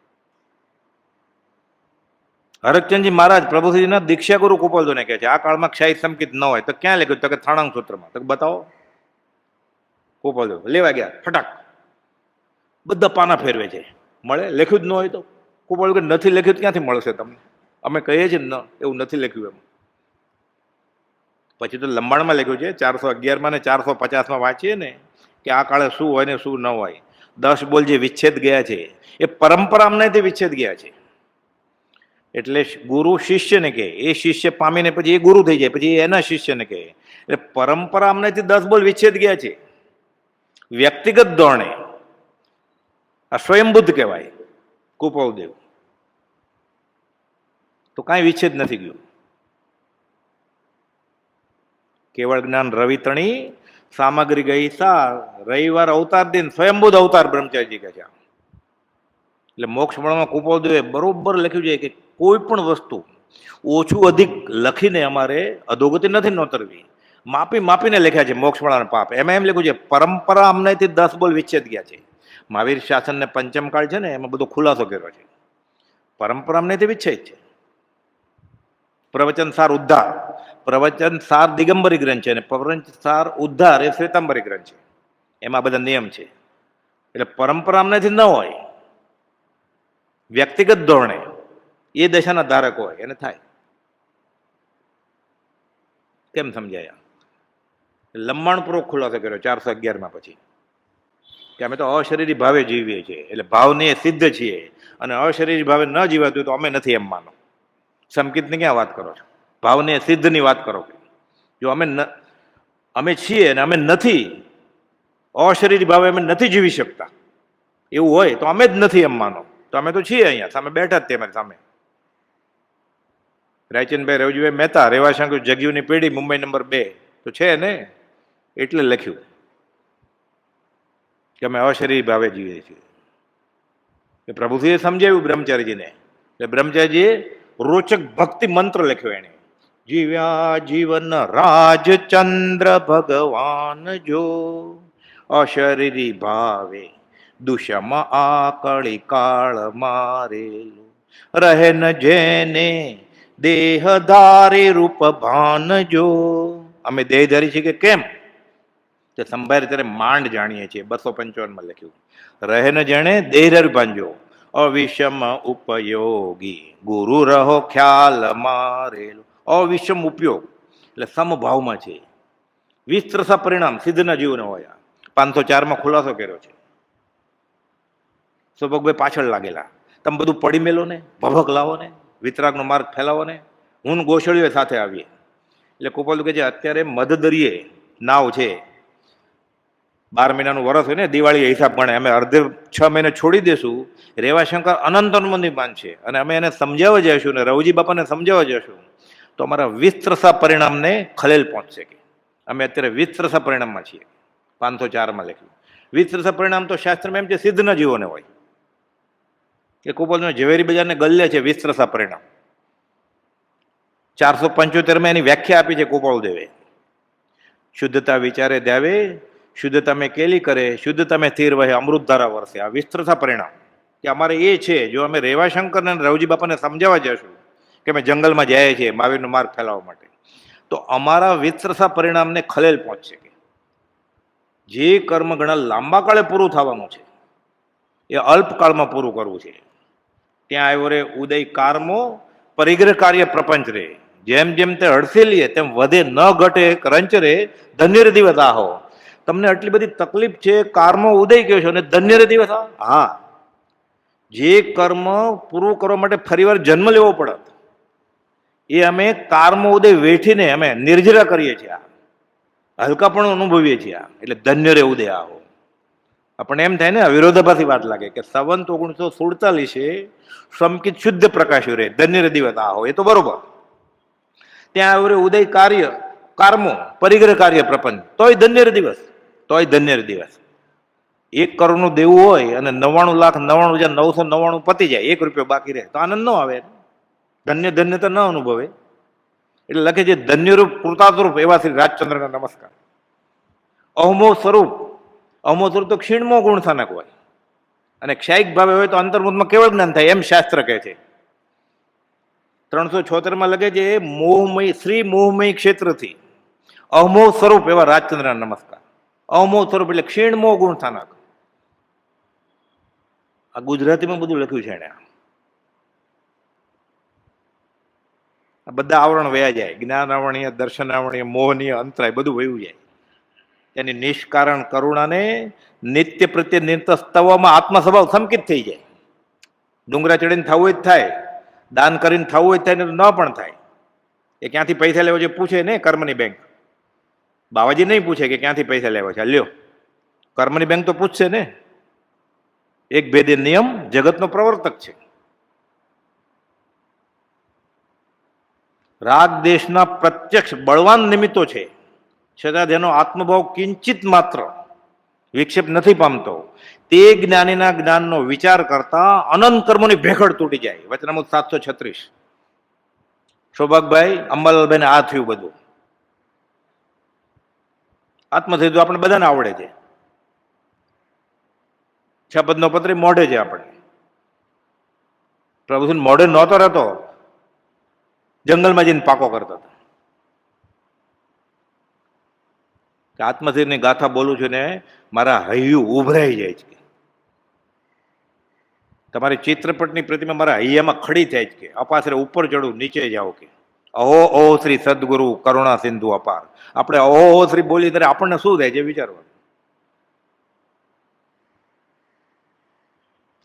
હરકચંદજી મહારાજ પ્રભુજીના દીક્ષા ગુરુ કુપોલદેવને કહે છે આ કાળમાં ક્ષાય સંકિત ન હોય તો ક્યાં લખ્યું? તો કે થાણાંગ સૂત્રમાં. તો બતાવો. કુપોલદેવ લેવા ગયા, ફટાક બધા પાના ફેરવે છે, મળે? લખ્યું જ ન હોય તો? કુપોલદેવ કે નથી લખ્યું ક્યાંથી મળશે તમને? અમે કહીએ છીએ ન એવું નથી લખ્યું એમ. પછી તો લંબાણમાં લખ્યું છે 411માં ને 450માં વાંચીએ ને કે આ કાળે શું હોય ને શું ન હોય. 10 બોલ જે વિચ્છેદ ગયા છે એ પરંપરા અમને તે વિચ્છેદ ગયા છે. એટલે ગુરુ શિષ્યને કહે, એ શિષ્ય પામીને પછી એ ગુરુ થઈ જાય, પછી એના શિષ્યને કહે. એટલે પરંપરા અમનેથી 10 બોલ વિચ્છેદ ગયા છે વ્યક્તિગત ધોરણે. આ સ્વયંબુદ્ધ કહેવાય કુપોલદેવ. તો કાંઈ વિચ્છેદ નથી ગયું. કેવળ જ્ઞાન રવિતણી સામગ્રી ગઈ સાર, રવિવાર અવતાર દિન સ્વયંબુદ્ધ અવતાર બ્રહ્મચારીજી કહે છે. એટલે મોક્ષ મળવામાં કુપોલદેવે બરોબર લખ્યું છે કે કોઈ પણ વસ્તુ ઓછું અધિક લખીને અમારે અધોગતિ નથી નોતરવી. માપી માપીને લખ્યા છે મોક્ષ મળવાના પાપ. એમાં એમ લખ્યું છે પરંપરા અમનેથી 10 બોલ વિચ્છેદ ગયા છે. મહાવીર શાસન ને પંચમકાળ છે ને એમાં બધો ખુલાસો કર્યો છે. પરંપરા અમનેથી વિચ્છેદ છે. પ્રવચન સાર ઉદ્ધાર, પ્રવચન સાર દિગંબરી ગ્રંથ છે અને પ્રવચન સાર ઉદ્ધાર એ શ્વેતાંબરી ગ્રંથ છે. એમાં બધા નિયમ છે. એટલે પરંપરા અમનેથી ન હોય, વ્યક્તિગત ધોરણે એ દશાના ધારક હોય એને થાય. કેમ સમજાયા? લંબાણપૂર્વક ખુલાસો કર્યો 411માં પછી કે અમે તો અશરીરી ભાવે જીવીએ છીએ. એટલે ભાવને સિદ્ધ છીએ અને અશરીરી ભાવે ન જીવાતું તો અમે નથી એમ માનો. સંકિતની ક્યાં વાત કરો છો? ભાવને સિદ્ધની વાત કરો. જો અમે છીએ અને અમે નથી, અશરીરી ભાવે અમે નથી જીવી શકતા એવું હોય તો અમે જ નથી એમ માનો. તો અમે તો છીએ, અહીંયા સામે બેઠા જ તે અમારી સામે. રાયચંદભાઈ રવજીભાઈ મહેતા, રેવાશંકર જગ્યુની પેઢી, મુંબઈ નંબર 2 તો છે ને, એટલે લખ્યું કે અમે અશરીરી ભાવે જીવીએ છીએ. એ પ્રભુજીએ સમજાવ્યું બ્રહ્મચારીજીને. એટલે બ્રહ્મચારીજીએ રોચક ભક્તિ મંત્ર લખ્યો એને. જીવ્યા જીવન રાજચંદ્ર ભગવાન જો, અશરીરી ભાવે દુષમ આકળી કાળ મારેલું, રહે ન જેને દેહધારી રૂપ ભાન જો. અમે દેહધારી છીએ કે કેમ? તે સંભાળ ત્યારે માંડ જાણીએ છીએ. 255માં લખ્યું, રહે ન જેણે દેહધારી ભાન જો, અવિષમ ઉપયોગી ગુરુ રહો ખ્યાલ મારેલું. અવિષમ ઉપયોગ એટલે સમભાવમાં છે. વિસ્તરસા પરિણામ સિદ્ધના જીવને હોય. 504માં ખુલાસો કર્યો છે. સુભગભાઈ પાછળ લાગેલા, તમે બધું પડી મેલો ને, ભભક લાવો ને, વિતરાગનો માર્ગ ફેલાવો ને, હું ગોસળીઓ સાથે આવીએ. એટલે કુપોલદેવ કે છે અત્યારે મધદરિયે નાવ છે. 12 મહિનાનું વરસ હોય ને, દિવાળી હિસાબ ગણે. અમે અડધે 6 મહિને છોડી દેશું. રેવાશંકર અનંત અનુબંધી માન છે અને અમે એને સમજાવવા જઈશું ને રવજી બાપાને સમજાવવા જઈશું તો અમારા વિસ્તરસા પરિણામને ખલેલ પહોંચશે. કે અમે અત્યારે વિસ્તરસા પરિણામમાં છીએ. 504માં લખ્યું. વિસ્તરસા પરિણામ તો શાસ્ત્રમાં એમ છે સિદ્ધના જીવોને હોય. એ કુપોલદેવ ઝવેરી બજારને ગલ્લે છે વિસ્તરસા પરિણામ. 475માં એની વ્યાખ્યા આપી છે કુપોલદેવે. શુદ્ધતા વિચારે દ્યાવે, શુદ્ધતા મેં કેલી કરે, શુદ્ધતા મેં સ્થિર વહે, અમૃત ધારા વરસે. આ વિસ્તરસા પરિણામ કે અમારે એ છે. જો અમે રેવાશંકર અને રવજી બાપાને સમજાવવા જશું કે અમે જંગલમાં જાય છીએ મહાવીરનો માર્ગ ફેલાવવા માટે, તો અમારા વિસ્તરસા પરિણામને ખલેલ પહોંચશે. કે જે કર્મ ઘણા લાંબા કાળે પૂરું થવાનું છે એ અલ્પકાળમાં પૂરું કરવું છે. ત્યાં આવ્યો રે ઉદય કારમો પરિગ્રહ કાર્ય પ્રપંચ રે, જેમ જેમ તે હડસેલીએ તેમ વધે ન ઘટે કરંચ રે, ધન્ય રે દિવસ આહો. તમને આટલી બધી તકલીફ છે, કારમો ઉદય કહો છો અને ધન્ય રે દિવસ. હા, જે કર્મ પૂરું કરવા માટે ફરીવાર જન્મ લેવો પડત એ અમે કારમો ઉદય વેઠીને અમે નિર્જરા કરીએ છીએ, હલકાપણું અનુભવીએ છીએ. એટલે ધન્ય રે ઉદય આહો. આપણને એમ થાય ને વિરોધાભાસી વાત લાગે કે સંવંત 1947 સમકિત શુદ્ધ પ્રકાશ્યું રે ધન્ય દિવસ આ હોય, એ તો બરોબર. ત્યાં આવે ઉદય કાર્ય કારમો પરિગ્રહ કાર્ય પ્રપંચ, તોય ધન્ય દિવસ, તોય ધન્ય દિવસ. 1 કરોડનું દેવું હોય અને 99,99,999 પતી જાય, 1 રૂપિયો બાકી રહે તો આનંદ ન આવે, ધન્ય ધન્ય તો ન અનુભવે. એટલે લખે છે ધન્યરૂપ કૃતારૂપ એવા શ્રી રાજચંદ્રના નમસ્કાર. અહમો સ્વરૂપ, અહમો સ્વરૂપ તો ક્ષીણમો ગુણ સ્થાનક હોય અને ક્ષાયિક ભાવે હોય તો અંતર્મુખમાં કેવળ જ્ઞાન થાય, એમ શાસ્ત્ર કહે છે. 376 લખે છે મોહમય શ્રી મોહમય ક્ષેત્રથી અહમો સ્વરૂપ એવા રાજચંદ્રના નમસ્કાર. અહમો સ્વરૂપ એટલે ક્ષીણમો ગુણ સ્થાનક. આ ગુજરાતીમાં બધું લખ્યું છે એને. આ બધા આવરણ વયા જાય, જ્ઞાન આવરણીય, દર્શન આવરણીય, મોહનીય, અંતરાય બધું વયું જાય. એની નિષ્કારણ કરુણાને નિત્ય પ્રત્યે નિર્તસ્તવમાં આત્મ સ્વભાવ સંકિત થઈ જાય. ડુંગરા ચડીને થવું જ થાય, દાન કરીને થવું જ થાય ને તો ન પણ થાય. એ ક્યાંથી પૈસા લેવો છે પૂછે ને કર્મની બેંક. બાવાજી નહીં પૂછે કે ક્યાંથી પૈસા લેવા છે, લ્યો કર્મની બેંક તો પૂછશે ને. એક ભેદે નિયમ જગતનો પ્રવર્તક છે. રાગ દેશના પ્રત્યક્ષ બળવાન નિમિત્તો છે, છતાં જેનો આત્મભાવ કિંચિત માત્ર વિક્ષેપ નથી પામતો, તે જ્ઞાનીના જ્ઞાનનો વિચાર કરતા અનંત કર્મોની ભેખડ તૂટી જાય. વચનામૃત 736. સૌભાગભાઈ અંબાલાલભાઈને આ થયું બધું. આત્મસિદ્ધ આપણે બધાને આવડે છે, 6 પદનો પત્રી મોઢે છે આપણને. પ્રભુ મોઢે નહોતો રહેતો, જંગલમાં જઈને પાકો કરતો હતો. આત્મસિદ્ધની ગાથા બોલું છું ને મારા હૈયું ઉભરાઈ જાય છે. તમારી ચિત્રપટની પ્રતિમા મારા હૈયામાં ખડી થાય છે કે અપાસરે ઉપર ચડું નીચે જાઓ કે અહો ઓહો શ્રી સદગુરુ કરુણા સિંધુ અપાર. આપણે ઓહો શ્રી બોલી ત્યારે આપણને શું થાય છે વિચારવાનું.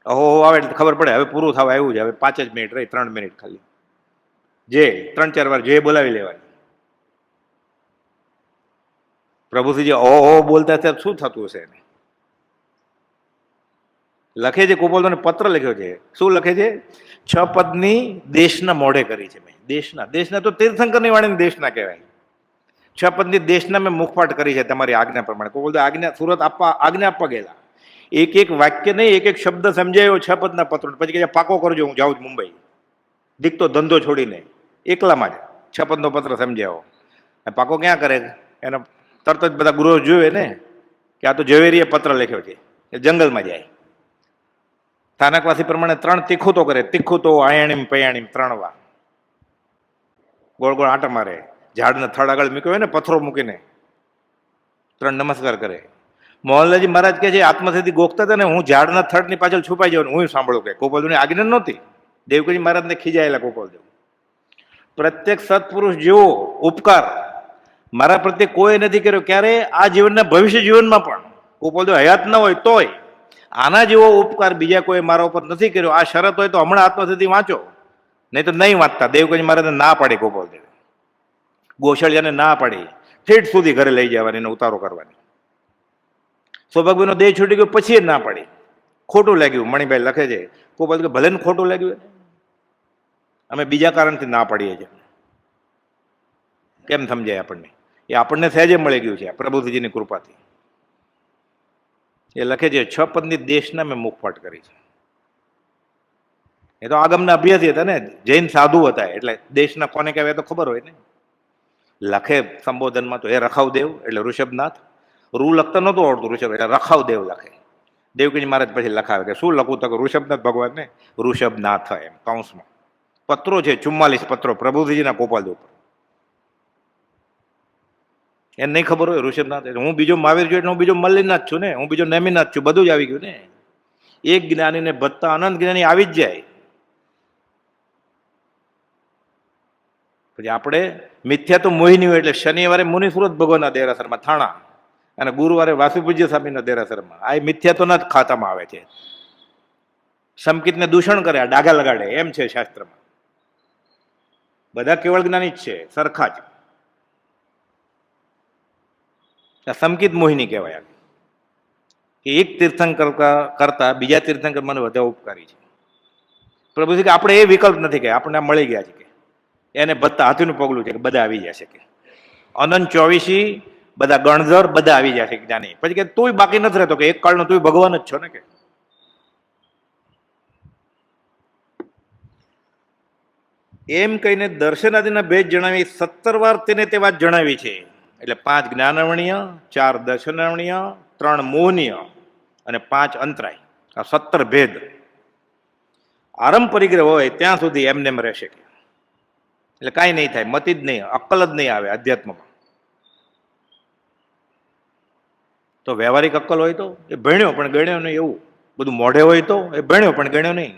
અહો આવે એટલે ખબર પડે હવે પૂરું થવા આવ્યું છે, હવે 5 જ મિનિટ રહી, 3 મિનિટ ખાલી. જે 3-4 વાર જે બોલાવી લેવાની. પ્રભુશ્રીજી ઓહો બોલતા ત્યારે શું થતું હશે એને. લખે છે ગોપાલને પત્ર લખ્યો છે. શું લખે છે? 6 પદની દેશના મોઢે કરી છે મેં. દેશના તો તીર્થંકરની વાણીની દેશના કહેવાય. 6 પદની દેશના મેં મુખપાઠ કરી છે તમારી આજ્ઞા પ્રમાણે. કોઈ બોલતો આજ્ઞા સુરત આજ્ઞા આપવા ગયેલા, એક વાક્ય નહીં, એક શબ્દ સમજાયો 6 પદના પત્રો. પછી કે પાકો કરજો, હું જાઉં છું મુંબઈ. દીકતો ધંધો છોડીને એકલામાં જ 6 પદનો પત્ર સમજાવો. પાકો ક્યાં કરે? એના તરત જ બધા ગૃહ જોવે ને કે આ તો ઝવેરીએ પત્ર લખ્યો છે, એ જંગલમાં જાય. સ્થાનકવાસી પ્રમાણે 3 તીખું તો કરે, તીખું તો આયાણીમ પયાણીમ 3 વાર ગોળ ગોળ આંટા મારે. ઝાડને થડ આગળ મૂક્યો હોય ને પથ્થરો મૂકીને 3 નમસ્કાર કરે. મોહનલાલજી મહારાજ કહે છે આત્મસિદ્ધિ ગોખતા હતા ને હું ઝાડના થડની પાછળ છુપાઈ જાઉં, હું સાંભળું કે ગોપાલદેવની આજ્ઞા નહોતી. દેવકીજી મહારાજને ખીજાયેલા ગોપાલદેવ. પ્રત્યેક સત્પુરુષ જેવો ઉપકાર મારા પ્રત્યે કોઈ નથી કર્યો ક્યારે, આ જીવનના ભવિષ્ય જીવનમાં પણ. ગોપાલદેવ હયાત ન હોય તોય આના જેવો ઉપકાર બીજા કોઈ મારા ઉપર નથી કર્યો. આ શરત હોય તો હમણાં આત્મસિદ્ધિ વાંચો, નહીં તો નહીં વાંચતા. દેવકીજી મહારાજને ના પાડી ગોપાલદેવ, ગોશાળિયાને ના પાડી, ઠેઠ સુધી ઘરે લઈ જવાની ને ઉતારો કરવાની. સૌભાગ્યનો દેહ છૂટી ગયો પછી જ ના પાડી. ખોટું લાગ્યું. મણિભાઈ લખે છે ગોપાલ કે ભલે ને ખોટું લાગ્યું, અમે બીજા કારણથી ના પાડીએ છીએ. કેમ સમજાય આપણને? એ આપણને સહેજે મળી ગયું છે પ્રભુજીની કૃપાથી. એ લખે છે 6 પદની દેશના મેં મુખપાઠ કરી છે. એ તો આગમના અભ્યાસી હતા ને, જૈન સાધુ હતા, એટલે દેશના કોને કહેવાય તો ખબર હોય ને. લખે સંબોધનમાં તો એ રખાવદેવ એટલે ઋષભનાથ. રૂ લખતા નહોતું આવડતું ઋષભ, એટલે રખાવદેવ લખે. દેવકીજી મહારાજ પછી લખાવે કે શું લખવું તો કે ઋષભનાથ ભગવાન ને ઋષભનાથ એમ કૌંસમાં. પત્રો છે 44 પત્રો પ્રભુજીના ગોપાલદેવ ઉપર. એને નહીં ખબર હોય ઋષભનાથ એટલે હું બીજો મહાવીર છું એટલે હું બીજો મલ્લીનાથ છું ને, હું બીજો નેમિનાથ છું, બધું જ આવી ગયું ને. એક જ્ઞાનીને ભત્તા અનંત જ્ઞાની આવી જ જાય. પછી આપણે મિથ્યા તો મોહિની હોય એટલે શનિવારે મુનિ સુરત ભગવાનના દેરાસરમાં થાણા અને ગુરુવારે વાસુપૂજ્ય સ્વામીના દેરાસરમાં. આ મિથ્યાતોના જ ખાતામાં આવે છે. સમકિતને દૂષણ કરે, આ ડાઘા લગાડે, એમ છે શાસ્ત્રમાં. બધા કેવળ જ્ઞાની જ છે, સરખા જ. સમકિત મોહિની કહેવાય. કે એક તીર્થંકર કરતા બીજા તીર્થંકર મને વધારે ઉપકારી છે. પ્રભુજી કે આપણે એ વિકલ્પ નથી કે આપણને મળી ગયા છે કે એને ભત્તા હાથીનું પગલું છે કે બધા આવી જશે કે અનંત 24 બધા ગણધર બધા આવી જશે જ્ઞાની. પછી કે તુંય બાકી નથી રહેતો કે એક કાળનો તુંય ભગવાન જ છો ને કે. એમ કહીને દર્શનાદિના ભેદ જણાવી 17 વાર તેને તે વાત જણાવી છે. એટલે 5 જ્ઞાનવર્ણીય, 4 દર્શનવર્ણીય, 3 મોહનીય અને 5 અંતરાય. આ 17 ભેદ આરંભ પરિગ્રહ હોય ત્યાં સુધી એમને એમ રહેશે કે એટલે કાંઈ નહીં થાય, મતિ જ નહીં, અક્કલ જ નહીં આવે અધ્યાત્મમાં. તો વ્યવહારિક અક્કલ હોય તો એ ભણ્યો પણ ગણ્યો નહીં, એવું બધું મોઢે હોય તો એ ભણ્યો પણ ગણ્યો નહીં.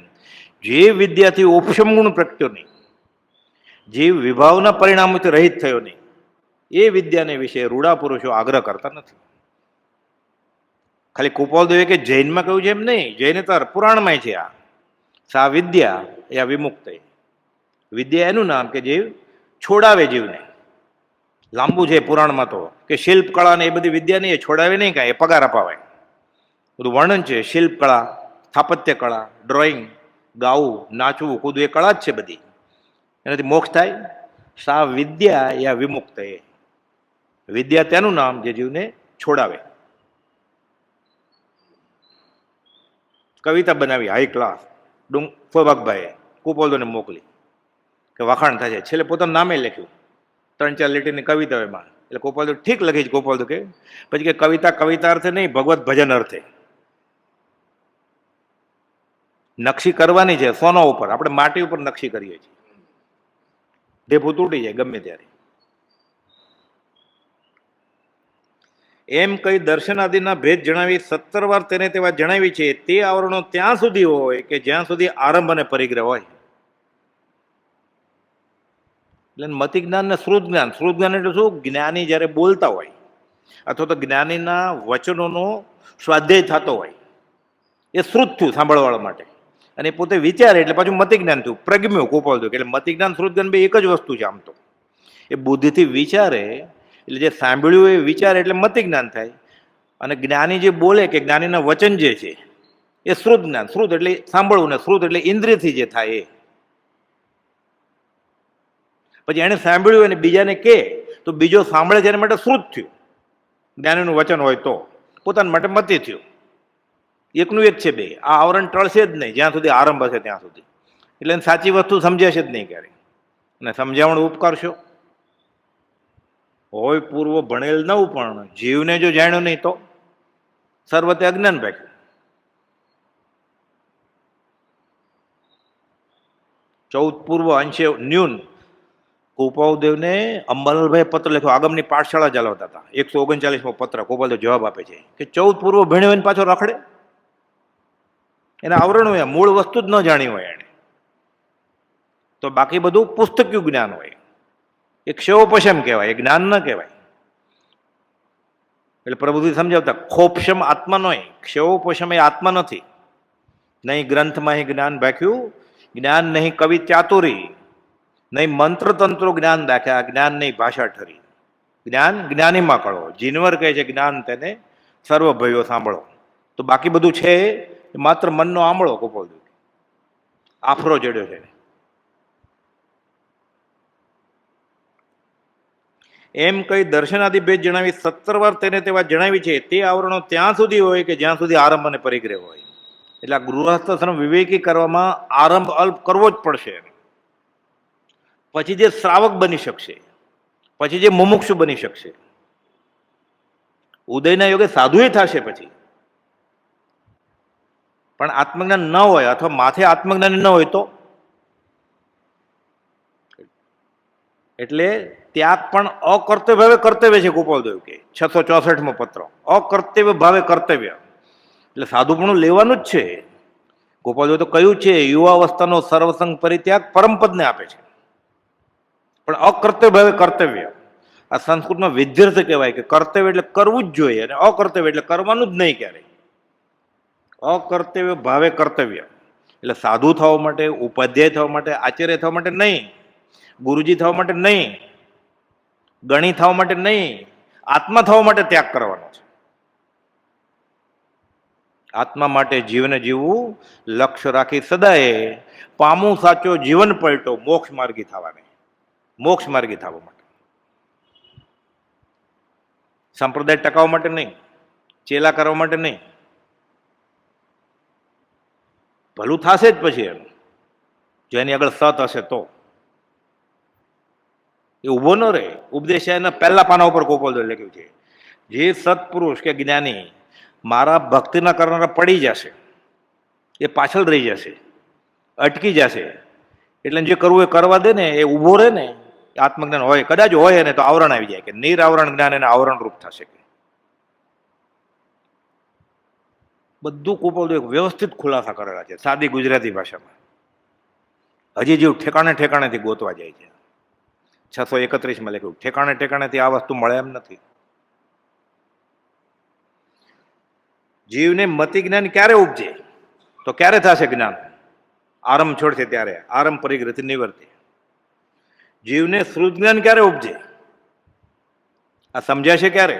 જે વિદ્યાથી ઉપશમ ગુણ પ્રગટ્યો નહીં, જીવ વિભાવના પરિણામોથી રહિત થયો નહીં, એ વિદ્યાને વિશે રૂડા પુરુષો આગ્રહ કરતા નથી. ખાલી કુપાલદેવે કે જૈનમાં કહ્યું છે એમ નહીં, જૈનેતર પુરાણમાં છે. આ સા વિદ્યા એ વિમુક્ત. વિદ્યા એનું નામ કે જે છોડાવે જીવને. લાંબુ છે પુરાણમાં તો કે શિલ્પ કળા ને એ બધી વિદ્યા નહીં, એ છોડાવે નહીં કાંઈ, એ પગાર અપાવાય. બધું વર્ણન છે. શિલ્પ કળા, સ્થાપત્ય કળા, ડ્રોઈંગ, ગાવું, નાચવું, કૂદવું એ કળા જ છે બધી. એનાથી મોક્ષ થાય. સા વિદ્યા યા વિમુક્ત. એ વિદ્યા તેનું નામ જે જીવને છોડાવે. કવિતા બનાવી હાઈ ક્લાસ, ફોભાગભાઈએ કુપોલદોને મોકલી કે વખાણ થશે. છેલ્લે પોતાનું નામે લખ્યું 3-4 લીટીની કવિતા એમાં. એટલે કુપોલદો ઠીક લખી છે કુપોલદો કે. પછી કે કવિતા કવિતા અર્થે નહીં, ભગવત ભજન અર્થે. નકશી કરવાની છે સોના ઉપર, આપણે માટી ઉપર નકશી કરીએ છીએ. ઢેફું તૂટી જાય ગમે ત્યારે. એમ કઈ દર્શનાદિના ભેદ જણાવી 17 વાર તેને તે વાત જણાવી છે. તે આવરણો ત્યાં સુધી હોય કે જ્યાં સુધી આરંભ અને પરિગ્રહ હોય. એટલે મતિ જ્ઞાન ને શ્રુત જ્ઞાન. શ્રુત જ્ઞાન એટલે શું? જ્ઞાની જ્યારે બોલતા હોય અથવા તો જ્ઞાનીના વચનોનો સ્વાધ્યાય થતો હોય, એ શ્રુત થયું સાંભળવાળા માટે. અને પોતે વિચારે એટલે પાછું મતિ જ્ઞાન થયું, પ્રજ્ઞ્યું કુપોલ થયું. એટલે મતિ જ્ઞાન શ્રુત જ્ઞાન બે એક જ વસ્તુ છે આમ તો. એ બુદ્ધિથી વિચારે એટલે જે સાંભળ્યું એ વિચારે એટલે મતિ જ્ઞાન થાય. અને જ્ઞાની જે બોલે કે જ્ઞાનીના વચન જે છે એ શ્રુત જ્ઞાન. શ્રુત એટલે સાંભળવું, ને શ્રુત એટલે ઇન્દ્રિયથી જે થાય એ. પછી એને સાંભળ્યું અને બીજાને કહે તો બીજો સાંભળે છે એના માટે શ્રુત થયું. જ્ઞાનીનું વચન હોય તો પોતાના માટે મતિ થયું. એકનું એક છે બે. આ આવરણ ટળશે જ નહીં જ્યાં સુધી આરંભ હશે ત્યાં સુધી. એટલે એને સાચી વસ્તુ સમજાશે જ નહીં ક્યારે. અને સમજાવણ ઉપકારશો હોય પૂર્વ ભણેલ નવું, પણ જીવને જો જાણ્યો નહીં તો સર્વતે અજ્ઞાન ભાગ્યું. ચૌદ પૂર્વ અંશે ન્યૂન. ગોપાલદેવને અંબાલાલભાઈ પત્ર લખ્યો. આગમની પાઠશાળા ચલાવતા હતા. 139મો પત્ર ગોપાલદેવ જવાબ આપે છે કે 14 પૂર્વ ભણ્યો એને પાછો રખડે. એના આવરણ હોય, મૂળ વસ્તુ જ ન જાણી હોય એને, તો બાકી બધું પુસ્તક્યું જ્ઞાન હોય. એ ક્ષયોપશમ કહેવાય, એ જ્ઞાન ન કહેવાય. એટલે પ્રભુજી સમજાવતા ખોપશમ આત્મા નહીં, ક્ષયોપશમ એ આત્મા નથી. નહીં ગ્રંથમાં જ્ઞાન ભાખ્યું, જ્ઞાન નહીં કવિ ચાતુરી, નહીં મંત્ર તંત્રો જ્ઞાન દાખ્યા, જ્ઞાન નહીં ભાષા ઠરી. જ્ઞાન જ્ઞાનીમાં કળો. જીનવર કહે છે જ્ઞાન તેને સર્વ ભયો સાંભળો. તો બાકી બધું છે એ માત્ર મનનો આંબળો. ગોપાલદેવ આફરો જડ્યો છે. એમ કઈ દર્શનાદિ ભેદ જણાવી 17 વાર તેને તે વાત જણાવી છે. તે આવરણો ત્યાં સુધી હોય કે જ્યાં સુધી આરંભ અને પરિગ્રહ હોય. એટલે આ ગૃહસ્થ વિવેકી કરવામાં આરંભ અલ્પ કરવો જ પડશે. પછી જે શ્રાવક બની શકશે, પછી જે મુમુક્ષુ બની શકશે, ઉદયના યોગે સાધુ થશે પછી. પણ આત્મજ્ઞાન ન હોય અથવા માથે આત્મજ્ઞાન ન હોય તો એટલે ત્યાગ પણ અકર્તવ્ય ભાવે કર્તવ્ય છે. ગોપાલદેવ કે 664મો પત્ર, અકર્તવ્ય ભાવે કર્તવ્ય. એટલે સાધુપણું લેવાનું જ છે. ગોપાલદેવ તો કહ્યું છે યુવાવસ્થાનો સર્વસંગ પરિત્યાગ પરમપદને આપે છે. પણ અકર્તવ્ય ભાવે કર્તવ્ય. આ સંસ્કૃતમાં વિધ્યર્થ કહેવાય કે કર્તવ્ય એટલે કરવું જ જોઈએ અને અકર્તવ્ય એટલે કરવાનું જ નહીં ક્યારેય. અકર્તવ્ય ભાવે કર્તવ્ય એટલે સાધુ થવા માટે, ઉપાધ્યાય થવા માટે, આચાર્ય થવા માટે નહીં, ગુરુજી થવા માટે નહીં, ગણી થવા માટે નહીં, આત્મા થવા માટે ત્યાગ કરવાનો છે. આત્મા માટે જીવને જીવવું, લક્ષ્ય રાખી સદાય પામું સાચો જીવન પલટો, મોક્ષ માર્ગી થવાને, મોક્ષ માર્ગી થવા માટે, સંપ્રદાય ટકાવવા માટે નહીં, ચેલા કરવા માટે નહીં. ભલું થશે જ પછી એનું, જો એની આગળ સત હશે તો. એ ઊભો ન રહે. ઉપદેશ એના પહેલા પાના ઉપર ગોપાલ લખ્યું છે, જે સત્પુરુષ કે જ્ઞાની મારા ભક્તિના કરનારા પડી જશે, એ પાછળ રહી જશે, અટકી જશે. એટલે જે કરવું એ કરવા દે ને, એ ઊભો રહે ને, આત્મજ્ઞાન હોય, કદાચ હોય ને તો આવરણ આવી જાય, કે નિરાવરણ જ્ઞાન એને આવરણ રૂપ થશે. બધું ગોપાલ વ્યવસ્થિત ખુલાસા કરેલા છે સાદી ગુજરાતી ભાષામાં. હજી જેવું ઠેકાણે ઠેકાણેથી ગોતવા જાય છે. 631માં લખ્યું, ઠેકાણે ઠેકાણેથી આ વસ્તુ મળે એમ નથી. જીવને મતિ જ્ઞાન ક્યારે ઉપજે? તો ક્યારે થશે જ્ઞાન? આરંભ છોડશે ત્યારે, આરંભ પરિગ્રહથી નિવર્તે. જીવને શ્રુત જ્ઞાન ક્યારે ઉપજે? આ સમજાશે ક્યારે?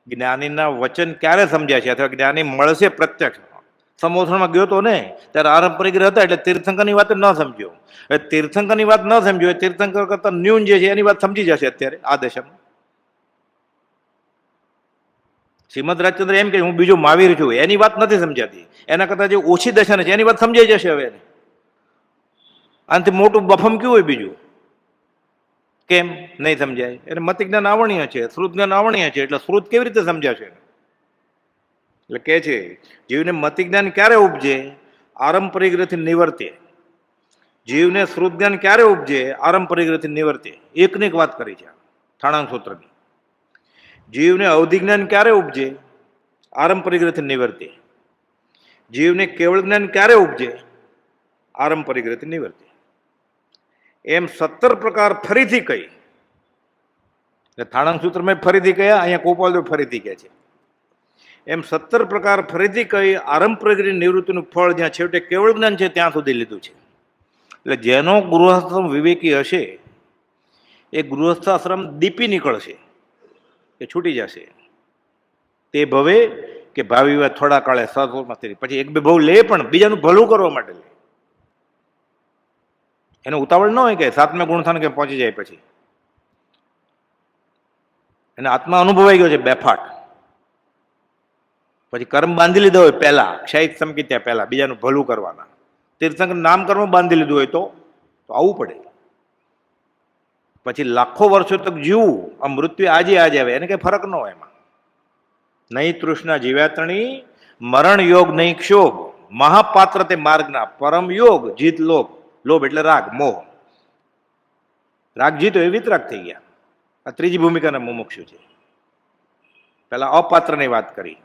જ્ઞાનીના વચન ક્યારે સમજાશે, અથવા જ્ઞાની મળશે પ્રત્યક્ષ. સમોસણમાં ગયો તો ને ત્યારે આરંભ પરિગ્રહ હતા, એટલે તીર્થંકરની વાત ન સમજ્યો. એટલે તીર્થંકરની વાત ન સમજ્યો, તીર્થંકર કરતા ન્યૂન જે છે એની વાત સમજી જશે અત્યારે આ દશામાં. શ્રીમદ રાજચંદ્ર એમ કે હું બીજો મહાવીર છું, એની વાત નથી સમજાતી. એના કરતા જે ઓછી દશા છે એની વાત સમજાઈ જશે હવે. આનાથી મોટું બફમ કયું હોય બીજું? કેમ નહીં સમજાય? એટલે મતિ જ્ઞાન આવણીય છે, શ્રુત જ્ઞાન આવણીય છે, એટલે શ્રુત કેવી રીતે સમજાશે? એટલે કે છે જીવને મતિ જ્ઞાન ક્યારે ઉપજે? આરંભ પરિગ્રહથી નિવર્તે. જીવને શ્રુત જ્ઞાન ક્યારે ઉપજે? આરંભ પરિગ્રહથી નિવર્તે. એકની એક વાત કરી છે થાણાંગ સૂત્રની. જીવને અવધિ જ્ઞાન ક્યારે ઉપજે? આરંભ પરિગ્રહથી નિવર્તે. જીવને કેવળ જ્ઞાન ક્યારે ઉપજે? આરંભ પરિગ્રહથી નિવર્તે. એમ 17 પ્રકાર ફરીથી કહી. થાણાંગ સૂત્રમાં ફરીથી કયા, અહીંયા ગોપાલદેવ ફરીથી કહે છે. એમ 17 પ્રકાર ફરીથી કહી આરંભ પરિગ્રહ નિવૃત્તિનું ફળ જ્યાં છેવટે કેવળ જ્ઞાન છે ત્યાં સુધી લીધું છે. એટલે જેનો ગૃહસ્થાશ્રમ વિવેકી હશે એ ગૃહસ્થાશ્રમ દીપી નીકળશે, એ છૂટી જશે. તે ભવે કે ભાવિ થોડા કાળે સત્વમાં, પછી એક બે ભવ લે પણ બીજાનું ભલું કરવા માટે લે. એને ઉતાવળ ન હોય કે 7મા ગુણસ્થાન કે પહોંચી જાય પછી. એને આત્મા અનુભવાઈ ગયો છે બેફાટ, પછી કર્મ બાંધી લીધો હોય પહેલા, ક્ષયિક સમકી ત્યાં પહેલા બીજાનું ભલું કરવાના. તીર્થંકર નામ કર્મ બાંધી લીધું હોય તો આવવું પડે. પછી લાખો વર્ષો તક જીવવું, આ મૃત્યુ આજે આવે, એને કઈ ફરક ન હોય એમાં. નહીં તૃષ્ણા જીવ્યાતણી, મરણ યોગ નહીં ક્ષોભ, મહાપાત્ર તે માર્ગના, પરમ યોગ જીત લોભ. લોભ એટલે રાગ, મોહ. રાગ જીતો એ વિતરાગ થઈ ગયા. આ ત્રીજી ભૂમિકાના મુમુક્ષુ છે. પેલા અપાત્રની વાત કરી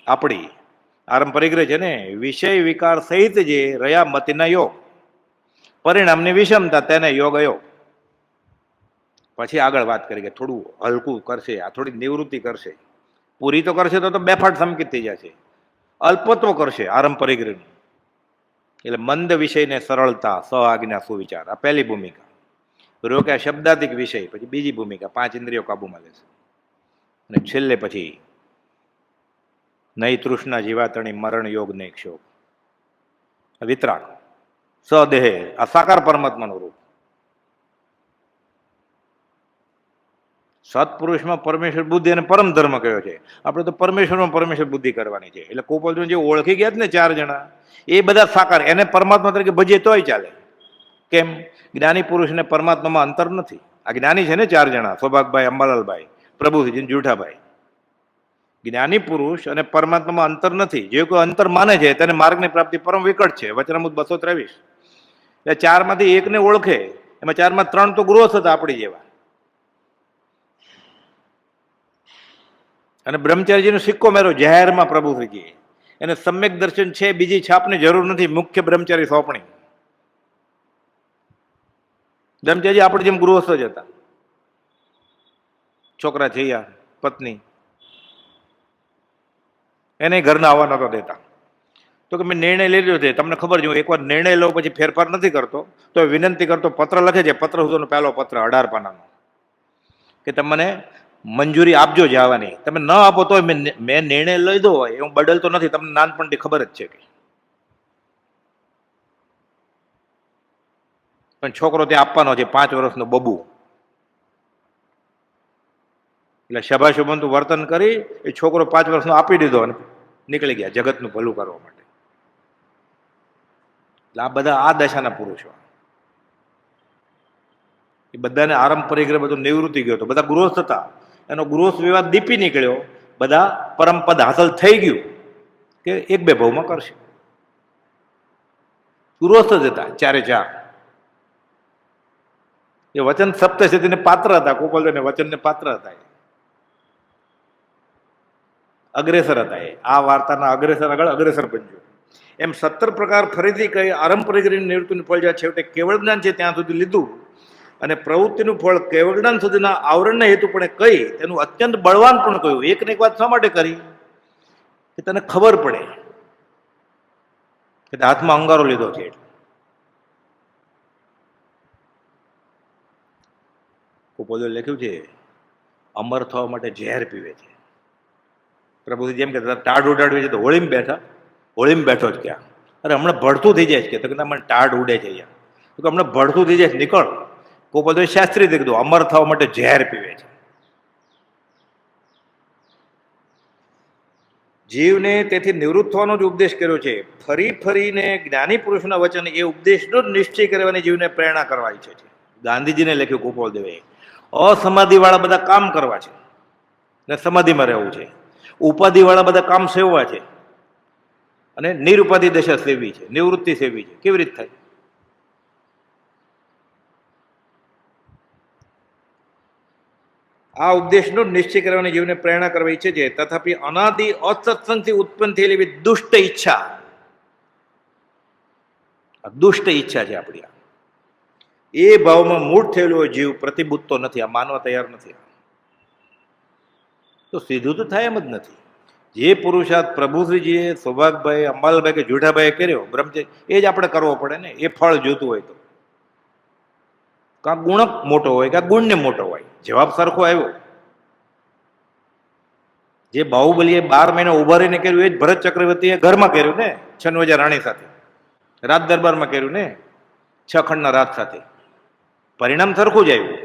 આપણી. આરંભ પરિગ્રહ છે ને, વિષય વિકાર સહિત જે રહ્યા મતિના યોગ, પરિણામની વિષમતા તેને યોગ અયોગ. પછી આગળ વાત કરી કે થોડું હલકું કરશે, આ થોડી નિવૃત્તિ કરશે. પૂરી તો કરશે તો બેફાટ સંકિત થઈ જશે. અલ્પત્વ કરશે આરંભ પરિગ્રહનું. એટલે મંદ વિષયને સરળતા, સ આજ્ઞા સુવિચાર, આ પહેલી ભૂમિકા. રોક્યા શબ્દાધિક વિષય, પછી બીજી ભૂમિકા 5 ઇન્દ્રિયો કાબુમાં લેશે. અને છેલ્લે પછી નહીં તૃષ્ણા જીવાતણી, મરણ યોગ નહીં ક્ષોભ, વિતરાગ સદેહે, આ સાકાર પરમાત્માનું રૂપ. સત્પુરુષમાં પરમેશ્વર બુદ્ધિ અને પરમ ધર્મ કયો છે. આપણે તો પરમેશ્વરમાં પરમેશ્વર બુદ્ધિ કરવાની છે. એટલે ગોપાલ જે ઓળખી ગયા ને 4 જણા, એ બધા સાકાર, એને પરમાત્મા તરીકે ભજીએ તોય ચાલે. કેમ? જ્ઞાની પુરુષને પરમાત્મામાં અંતર નથી. આ જ્ઞાની છે ને 4 જણા, સૌભાગભાઈ, અંબાલાલભાઈ, પ્રભુજી, જુઠાભાઈ. જ્ઞાની પુરુષ અને પરમાત્મામાં અંતર નથી. જે કોઈ અંતર માને છે તેને માર્ગની પ્રાપ્તિ પરમ વિકટ છે. વચનામૃત 223. એટલે 4માંથી એકને ઓળખે, એમાં 4માં 3 તો ગૃહસ્થ હતા આપણી જેવા. અને બ્રહ્મચારીજીનો સિક્કો મેરો જાહેરમાં પ્રભુશ્રીજી, એને સમ્યક દર્શન છે, બીજી છાપની જરૂર નથી. મુખ્ય બ્રહ્મચારી સોંપણી. બ્રહ્મચારી આપણે જેમ ગૃહસ્થ જ હતા. છોકરા થયા, પત્ની, એને ઘરના આવવા નતો દેતા. તો કે મેં નિર્ણય લઈ લીધો છે, તમને ખબર છે, એકવાર નિર્ણય લો પછી ફેરફાર નથી કરતો. તો વિનંતી કરતો પત્ર લખે છે. પત્ર સુધીનો પહેલો પત્ર 18 પાનાનો, કે તમને મંજૂરી આપજો જવાની. તમે ન આપો તો મેં નિર્ણય લીધો હોય એ હું બદલતો નથી, તમને નાનપણથી ખબર જ છે કે. પણ છોકરો ત્યાં આપવાનો છે, 5 વર્ષનો બબુ, એટલે શભાશુભંતુ વર્તન કરી એ છોકરો 5 વર્ષનો આપી દીધો અને નીકળી ગયા જગતનું ભલું કરવા માટે. એટલે આ બધા આ દશાના પુરુષો, એ બધાને આરંભ પરિગ્રહ બધું નિવૃત્તિ ગયો હતો, બધા ગૃહસ્થ હતા, એનો ગૃહસ્થ વિવાદ દીપી નીકળ્યો, બધા પરમપદ હાંસલ થઈ ગયું કે 1-2 ભાવમાં કરશે. ગૃહસ્થ જ હતા ચારે ચાર. એ વચન સપ્તશતીને પાત્ર હતા, ગોપાલદેવને વચનને પાત્ર હતા, અગ્રેસર હતા. એ આ વાર્તાના અગ્રેસર આગળ અગ્રેસર બન્યો. એમ 17 પ્રકાર ફરીથી કહી આરંભ પરિગ્રહની નિવૃત્તિનું ફળ જ્યાં છેવટે કેવળ જ્ઞાન છે ત્યાં સુધી લીધું, અને પ્રવૃત્તિનું ફળ કેવળ જ્ઞાન સુધીના આવરણના હેતુ પણ કહી તેનું અત્યંત બળવાન પણ કહ્યું. એક ને એક વાત શા માટે કરી કે તને ખબર પડે કે હાથમાં અંગારો લીધો છે. ગોપાલે લખ્યું છે અમર થવા માટે ઝેર પીવે છે. પ્રભુજી જેમ કે ટાઢ ઉડાડવી છે તો હોળીમાં બેઠા, હોળીમાં બેઠો જ ક્યાં, અરે હમણાં ભળતું થઈ જાય છે કે મને ટાઢ ઉડે છે અહીંયા, તો હમણાં ભળતું થઈ જાય છે, નીકળ. ગોપાલ શાસ્ત્રી કીધું અમર થવા માટે ઝેર પીવે છે. જીવને તેથી નિવૃત્ત થવાનો જ ઉપદેશ કર્યો છે. ફરી ફરીને જ્ઞાની પુરુષના વચન એ ઉપદેશનો જ નિશ્ચય કરવાની જીવને પ્રેરણા કરવા ઈચ્છે છે. ગાંધીજીને લખ્યું ગોપાલદેવે, અસમાધિવાળા બધા કામ કરવા છે ને સમાધિમાં રહેવું છે, ઉપાધિવાળા બધા કામ સેવવા છે અને નિરુપાધિ દશા સેવી છે, નિવૃત્તિ સેવી છે. કેવી રીતે થાય? આ ઉપદેશનો નિશ્ચય કરવાની જીવને પ્રેરણા કરવા ઈચ્છે છે. તથાપિ અનાદિ અસત્સંગથી ઉત્પન્ન થયેલી એવી દુષ્ટ ઈચ્છા, દુષ્ટ ઈચ્છા છે આપણી, એ ભાવમાં મૂળ થયેલો જીવ પ્રતિબુદ્ધતો નથી, આ માનવા તૈયાર નથી. તો સીધું તો થાય એમ જ નથી. જે પુરુષાર્થ પ્રભુશ્રીજીએ સૌભાગભાઈ, અંબાલાલભાઈ કે જુઠાભાઈએ કર્યો બ્રહ્મચર્ય, એ જ આપણે કરવો પડે ને. એ ફળ જોતું હોય તો કાં ગુણક મોટો હોય કાં ગુણને મોટો હોય, જવાબ સરખો આવ્યો. જે બાહુબલીએ 12 મહિના ઉભા રહીને કર્યું એ જ ભરત ચક્રવર્તીએ ઘરમાં કર્યું ને, છનવજા રાણી સાથે, રાજ દરબારમાં કર્યું ને, 6 ખંડના રાજ સાથે. પરિણામ સરખું જ આવ્યું.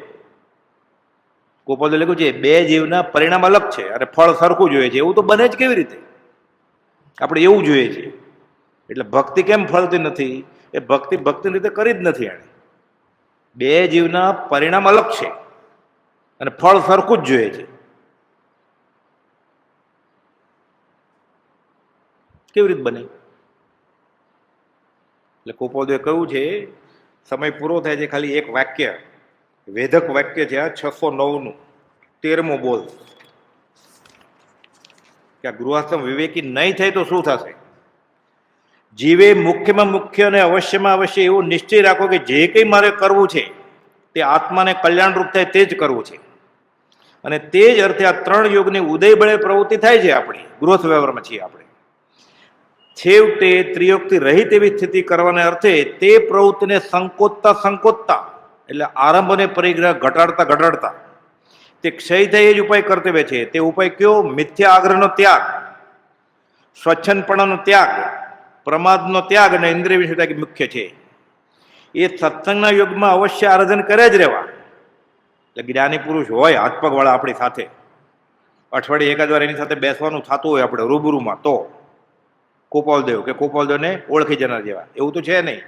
ગોપાલે લખ્યું છે 2 જીવના પરિણામ અલગ છે અને ફળ સરખું જોઈએ છે. એવું તો બને જ કેવી રીતે? આપણે એવું જોઈએ છે. એટલે ભક્તિ કેમ ફળતી નથી? એ ભક્તિની રીતે કરી જ નથી એણે. 2 જીવના પરિણામ અલગ છે અને ફળ સરખું જ જોઈએ છે. કેવી રીતે બને? એટલે ગોપાલદેવે કહ્યું છે, સમય પૂરો થાય છે, ખાલી એક વાક્ય, વેધક વાક્ય છે આ 609નું 13મો બોલ, કે આ ગૃહસ્થમ વિવેકી નહીં થાય તો શું થશે? જીવે મુખ્યમાં મુખ્ય અને અવશ્યમાં અવશ્ય એવો નિશ્ચય રાખો કે જે કંઈ મારે કરવું છે તે આત્માને કલ્યાણરૂપ થાય તે જ કરવું છે. અને તે જ અર્થે આ 3 યોગની ઉદય બળે પ્રવૃત્તિ થાય છે આપણી ગૃહસ્થ વ્યવહારમાં છીએ આપણે. છેવટે ત્રિયોગથી રહિત એવી સ્થિતિ કરવાના અર્થે તે પ્રવૃત્તિને સંકોચતા એટલે આરંભ અને પરિગ્રહ ઘટાડતા તે ક્ષય થાય એ જ ઉપાય કર્તવ્ય છે. તે ઉપાય કયો? મિથ્યા આગ્રહનો ત્યાગ, સ્વચ્છંદપણાનો ત્યાગ, પ્રમાદનો ત્યાગ અને ઇન્દ્રિય વિષયતા મુખ્ય છે. એ સત્સંગના યુગમાં અવશ્ય આરાધન કરે જ રહેવા. એટલે જ્ઞાની પુરુષ હોય હાથ પગવાળા આપણી સાથે, અઠવાડિયે એકાદ વાર એની સાથે બેસવાનું થતું હોય આપણે રૂબરૂમાં, તો ગોપાલદેવ કે ગોપાલદેવને ઓળખી જનાર જેવા, એવું તો છે નહીં,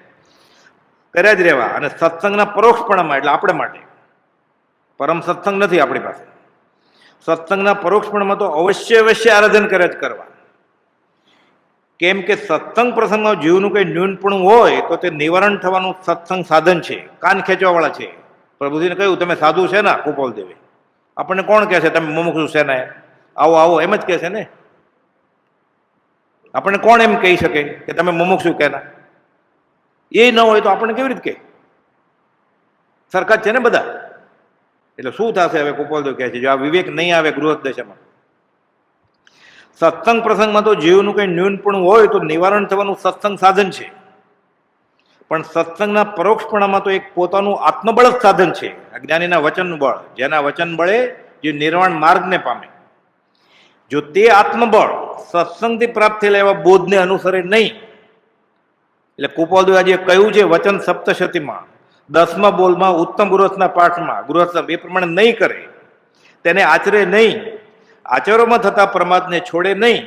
કર્યા જ રહેવા. અને સત્સંગના પરોક્ષપણામાં, એટલે આપણે માટે પરમ સત્સંગ નથી આપણી પાસે, સત્સંગના પરોક્ષપણામાં તો અવશ્ય આરાધન કરે જ કરવા. કેમ કે સત્સંગ પ્રસંગમાં જીવનું કંઈ ન્યૂનપણું હોય તો તે નિવારણ થવાનું સત્સંગ સાધન છે, કાન ખેંચવાવાળા છે. પ્રભુજીને કહ્યું તમે સાધુ છે ને? ગોપાલદેવે, આપણને કોણ કહે છે તમે મુમુક્ષુ છે ને? આવો એમ જ કહે છે ને. આપણને કોણ એમ કહી શકે કે તમે મુમુક્ષુ કે ના? એ ન હોય તો આપણને કેવી રીતે કહે? સરખા જ છે ને બધા. એટલે શું થશે હવે? ગોપાલદેવ કહે છે જો આ વિવેક નહીં આવે ગૃહસ્થ દશામાં, સત્સંગ પ્રસંગમાં તો જીવનું કંઈ ન્યૂનપણું હોય તો નિવારણ થવાનું સત્સંગ સાધન છે, પણ સત્સંગના પરોક્ષપણામાં તો એક પોતાનું આત્મબળ જ સાધન છે. અજ્ઞાનીના વચનનું બળ, જેના વચન બળે જે નિર્વાણ માર્ગને પામે. જો તે આત્મબળ સત્સંગથી પ્રાપ્ત થયેલા એવા બોધને અનુસરે નહીં, એટલે કુપાલદેવ આજે કહ્યું છે વચન સપ્તશતીમાં 10મા બોલમાં ઉત્તમ ગૃહસ્થના પાઠમાં, ગૃહસ્થ એ પ્રમાણે નહીં કરે, તેને આચરે નહીં, આચરોમાં થતા પ્રમાદને છોડે નહીં,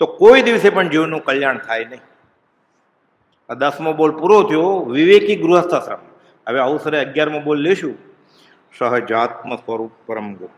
તો કોઈ દિવસે પણ જીવનું કલ્યાણ થાય નહીં. આ 10મો બોલ પૂરો થયો વિવેકી ગૃહસ્થાશ્રમ. હવે અવસરે 11મો બોલ લેશું, સહજાત્મ સ્વરૂપ પરમ ગુરુ.